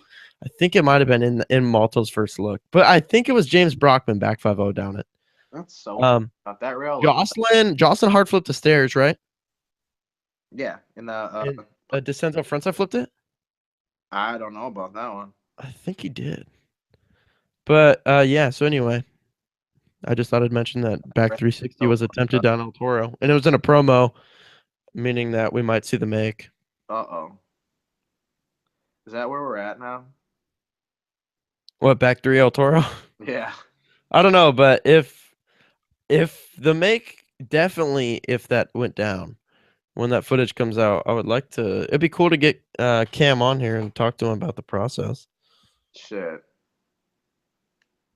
I think it might have been in Malto's first look, but I think it was James Brockman back 5-0 down it. That's so not that rail. Jocelyn hard flipped the stairs, right? Yeah, in the Descento frontside flipped it. I don't know about that one. I think he did. But yeah, so anyway, I just thought I'd mention that back 360 was attempted down El Toro, and it was in a promo, meaning that we might see the make. Uh-oh. Is that where we're at now? What, back 3 El Toro? Yeah. I don't know, but if the make definitely if that went down, when that footage comes out, I would like to. It'd be cool to get Cam on here and talk to him about the process Shit.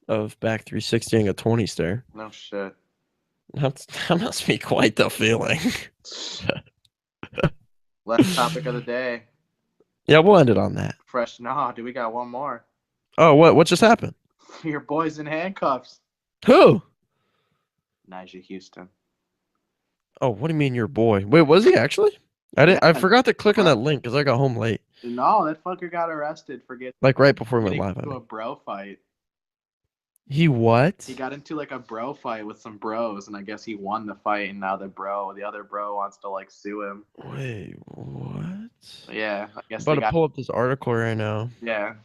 of back 360ing a 20 stair. No shit. That must be quite the feeling. Last topic of the day. Yeah, we'll end it on that. Fresh. Nah, dude, we got one more. Oh, what just happened? Your boy's in handcuffs. Who? Nigel Houston. Oh, what do you mean your boy? Wait, was he actually? Yeah. I forgot to click on that link because I got home late. No, that fucker got arrested for Like right before we went getting live. into a bro fight. He what? He got into like a bro fight with some bros, and I guess he won the fight, and now the other bro wants to like sue him. Wait, what? Yeah, I guess I'm about to pull up this article right now. Yeah.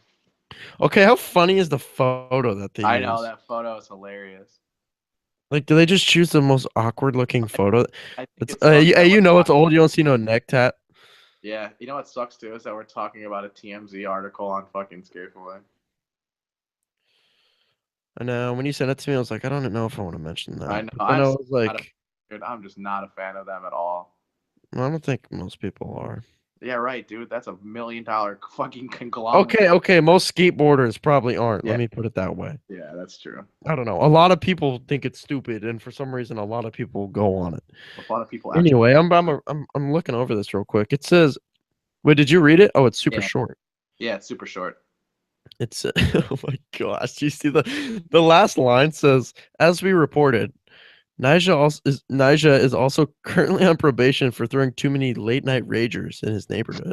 Okay, how funny is the photo that they I use? know that photo is hilarious. Like, do they just choose the most awkward looking photo? I think It's it's know it's old. You don't see no neck tat. Yeah, you know what sucks too is that we're talking about a TMZ article on fucking Skate Fillet. I know. When you sent it to me, I was like, I don't know if I want to mention that. I know. But then I was like, dude, I'm just not a fan of them at all. well, I don't think most people are. Yeah, right, dude. That's $1 million fucking conglomerate. Okay. Most skateboarders probably aren't. Yeah. Let me put it that way. Yeah, that's true. I don't know. A lot of people think it's stupid, and for some reason, a lot of people go on it. A lot of people. Anyway, I'm looking over this real quick. It says, wait, did you read it? Oh, it's super short. Yeah, it's super short. It's oh my gosh! Do you see the last line says, as we reported, Nyjah is also currently on probation for throwing too many late night ragers in his neighborhood.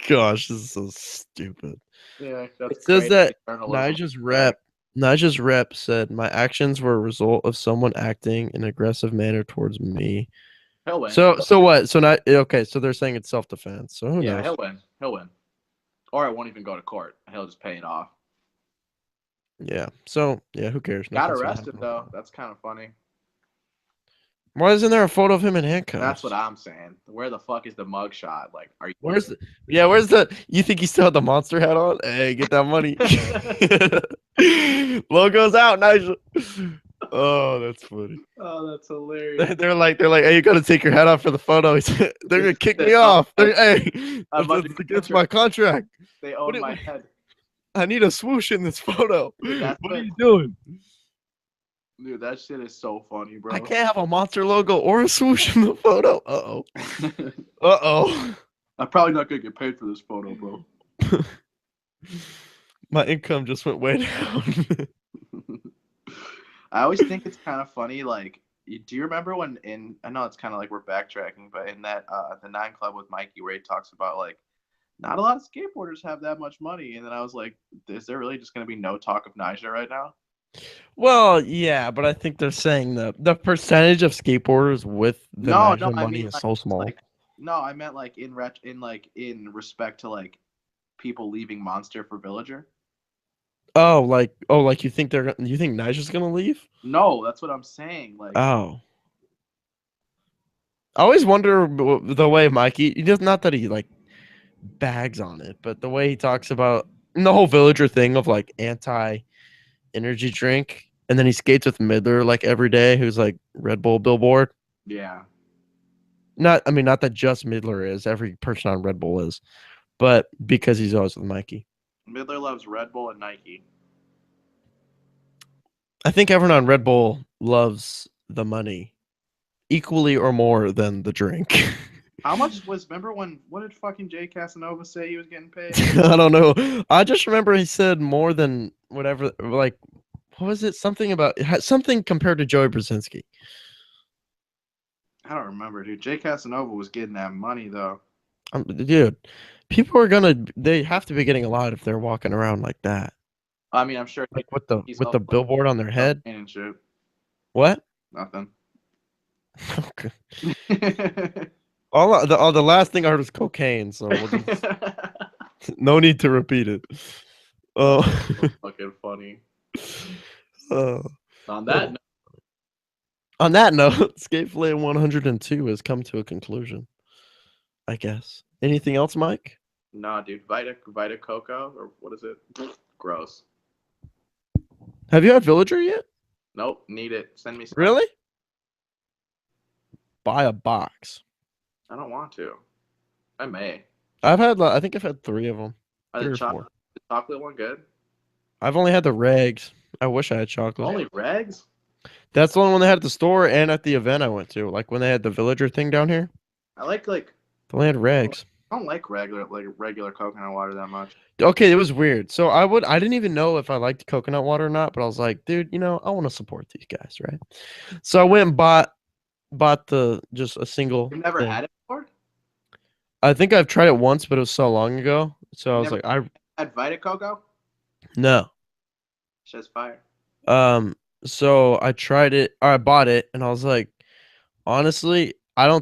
Gosh, this is so stupid. Yeah, that's it says that journalism. Nyjah's rep said my actions were a result of someone acting in an aggressive manner towards me. He'll win. So what? So not okay. So they're saying it's self defense. So who knows? Yeah, he'll win. He'll win. Or it won't even go to court. He'll just pay it off. Yeah. So yeah, who cares? Got arrested though. That's kind of funny. Why isn't there a photo of him in handcuffs? That's what I'm saying. Where the fuck is the mugshot? Like, are you? Where's the? You think he still had the monster hat on? Hey, get that money. Logo's out, Nigel. Oh, that's funny. Oh, that's hilarious. They're like, hey, you gotta take your hat off for the photo. They're gonna kick me off. Hey, that's against my contract. They own my head. I need a swoosh in this photo. Dude, what are you doing? Dude, that shit is so funny, bro. I can't have a monster logo or a swoosh in the photo. Uh-oh. I'm probably not gonna get paid for this photo, bro. My income just went way down. I always think it's kind of funny, like, do you remember when I know it's kind of like we're backtracking, but in that the 9 Club with Mikey where he talks about like not a lot of skateboarders have that much money, and then I was like, is there really just gonna be no talk of Nyjah right now? Well, yeah, but I think they're saying the percentage of skateboarders with the money is so small. Like, no, I meant like in respect to like people leaving Monster for Villager. Oh, like you think Nyjah's gonna leave? No, that's what I'm saying. Like, oh, I always wonder the way Mikey. Just not that he like bags on it, but the way he talks about the whole Villager thing of like anti-energy drink, and then he skates with Midler like every day, who's like Red Bull billboard. Yeah. Not that just Midler is. Every person on Red Bull is, but because he's always with Mikey. Midler loves Red Bull and Nike. I think everyone on Red Bull loves the money equally or more than the drink. How much remember what did fucking Jay Casanova say he was getting paid? I don't know. I just remember he said more than whatever, like, what was it? Something compared to Joey Brzezinski. I don't remember, dude. Jay Casanova was getting that money though. Dude, people are they have to be getting a lot if they're walking around like that. I mean, I'm sure like with the billboard on their head. And shit. What? Nothing. Okay. The last thing I heard was cocaine, so we'll just, no need to repeat it. Oh, fucking funny. On that note, Skate Fillet 102 has come to a conclusion, I guess. Anything else, Mike? Nah, dude. Vita Coco, or what is it? Gross. Have you had Villager yet? Nope. Need it. Send me some. Really? buy a box. I don't want to. I may. I think I've had 3 of them, Are 3 or 4. the chocolate one good? I've only had the regs. I wish I had chocolate. Only regs? That's the only one they had at the store and at the event I went to. Like when they had the villager thing down here, I like they only had regs. I don't like regular coconut water that much. Okay, it was weird. So I didn't even know if I liked coconut water or not, but I was like, dude, I want to support these guys, right? So I went and bought the just a single You've never thing. had it before? I think I've tried it once, but it was so long ago. So I was like, I had Vita Coco? no. Shit's fire. So I tried it, or I bought it, and I was like, honestly, I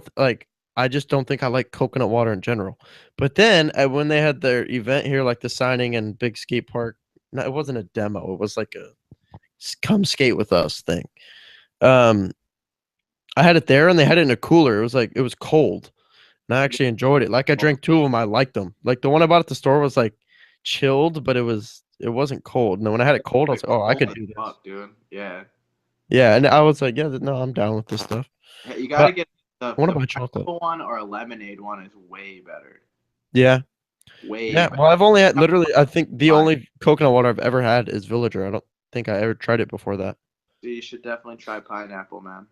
just don't think I like coconut water in general. But then when they had their event here, like the signing and big skate park, no, it wasn't a demo. It was like a come skate with us thing. Um, I had it there, and they had it in a cooler. It was cold, and I actually enjoyed it. Like I drank 2 of them, I liked them. Like the one I bought at the store was like chilled, but it wasn't cold. And then when I had it cold, I was like, oh, I could do this. Fuck, dude. Yeah. Yeah, and I was like, yeah, no, I'm down with this stuff. Hey, you gotta get I want to the buy chocolate one or a lemonade one is way better. Yeah. Way Yeah. better. Well, I've only had literally, I think the only coconut water I've ever had is Villager. I don't think I ever tried it before that. You should definitely try pineapple, man.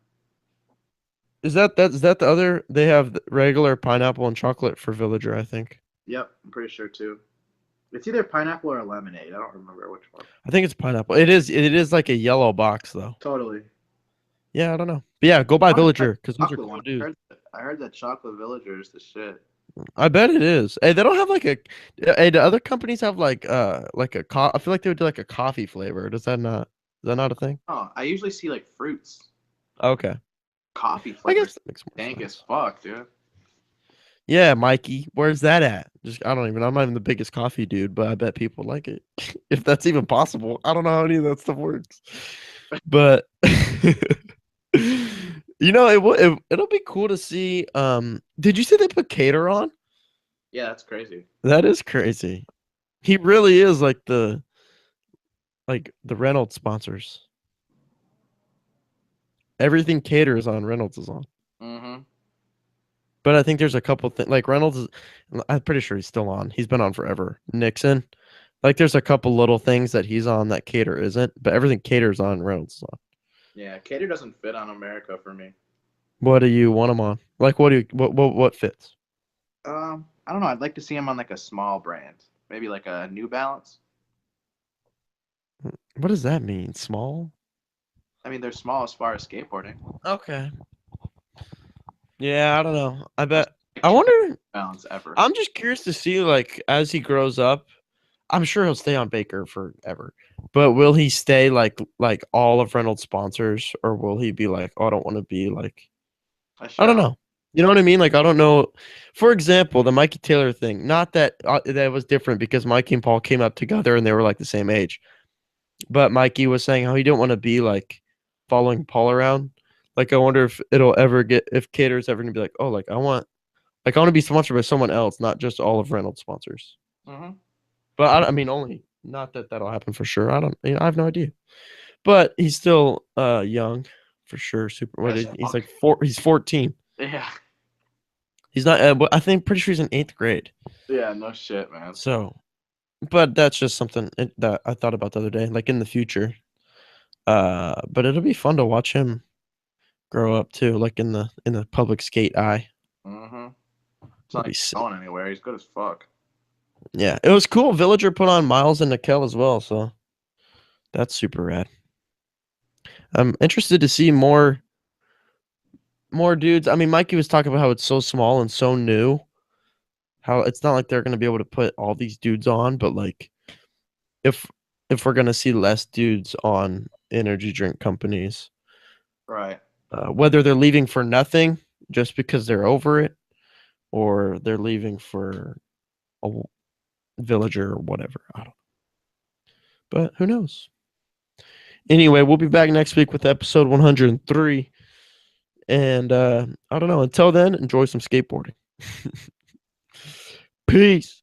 Is that the other? They have regular pineapple and chocolate for Villager, I think. Yep, I'm pretty sure too. It's either pineapple or lemonade. I don't remember which one. I think it's pineapple. It is like a yellow box though. Totally. Yeah, I don't know. But yeah, go buy Villager because those are cool dudes. I heard that chocolate Villager is the shit. I bet it is. Hey, they don't have like a. Hey, do other companies have like a I feel like they would do like a coffee flavor. Is that not a thing? Oh, I usually see like fruits. Okay. Coffee flavor. I guess that makes more dank sense. as fuck, dude. Yeah, Mikey, where's that at? I'm not even the biggest coffee dude, but I bet people like it. If that's even possible. I don't know how any of that stuff works. But it'll be cool to see. Did you see they put Cater on? Yeah, that's crazy. That is crazy. He really is like the Reynolds sponsors. Everything Cater is on, Reynolds is on. Mm-hmm. But I think there's a couple things like Reynolds is, I'm pretty sure he's still on. He's been on forever. Nixon. Like there's a couple little things that he's on that Cater isn't, but everything Cater's on, Reynolds is on. Yeah, Cater doesn't fit on America for me. What do you want him on? Like what fits? I don't know. I'd like to see him on like a small brand. Maybe like a New Balance. What does that mean? Small? I mean, they're small as far as skateboarding. Okay. Yeah, I don't know. I wonder. Balance ever. I'm just curious to see, like, as he grows up. I'm sure he'll stay on Baker forever, but will he stay like all of Reynolds sponsors, or will he be like, oh, I don't want to be like, I don't know. You know what I mean? Like, I don't know. For example, the Mikey Taylor thing. Not that that was different because Mikey and Paul came up together and they were like the same age, but Mikey was saying how he didn't want to be like following Paul around. Like, I wonder if it'll ever if Cater's ever gonna be like, oh, like I want to be sponsored by someone else, not just all of Reynolds sponsors. Mm-hmm. But I mean, only not that that'll happen for sure. I have no idea. But he's still young, for sure. Super. What is he's like 4? He's 14. Yeah. He's not. I think pretty sure he's in 8th grade. Yeah. No shit, man. So, but that's just something that I thought about the other day, like in the future. But it'll be fun to watch him grow up too, like in the public skate eye. Mm-hmm. It's not going anywhere. He's good as fuck. Yeah, it was cool. Villager put on Miles and Nickel as well, so that's super rad. I'm interested to see more dudes. I mean, Mikey was talking about how it's so small and so new. How it's not like they're going to be able to put all these dudes on, but like if we're going to see less dudes on energy drink companies. Right. Whether they're leaving for nothing just because they're over it, or they're leaving for a Villager or whatever. I don't know. But who knows? Anyway, we'll be back next week with episode 103. And I don't know. Until then, enjoy some skateboarding. Peace.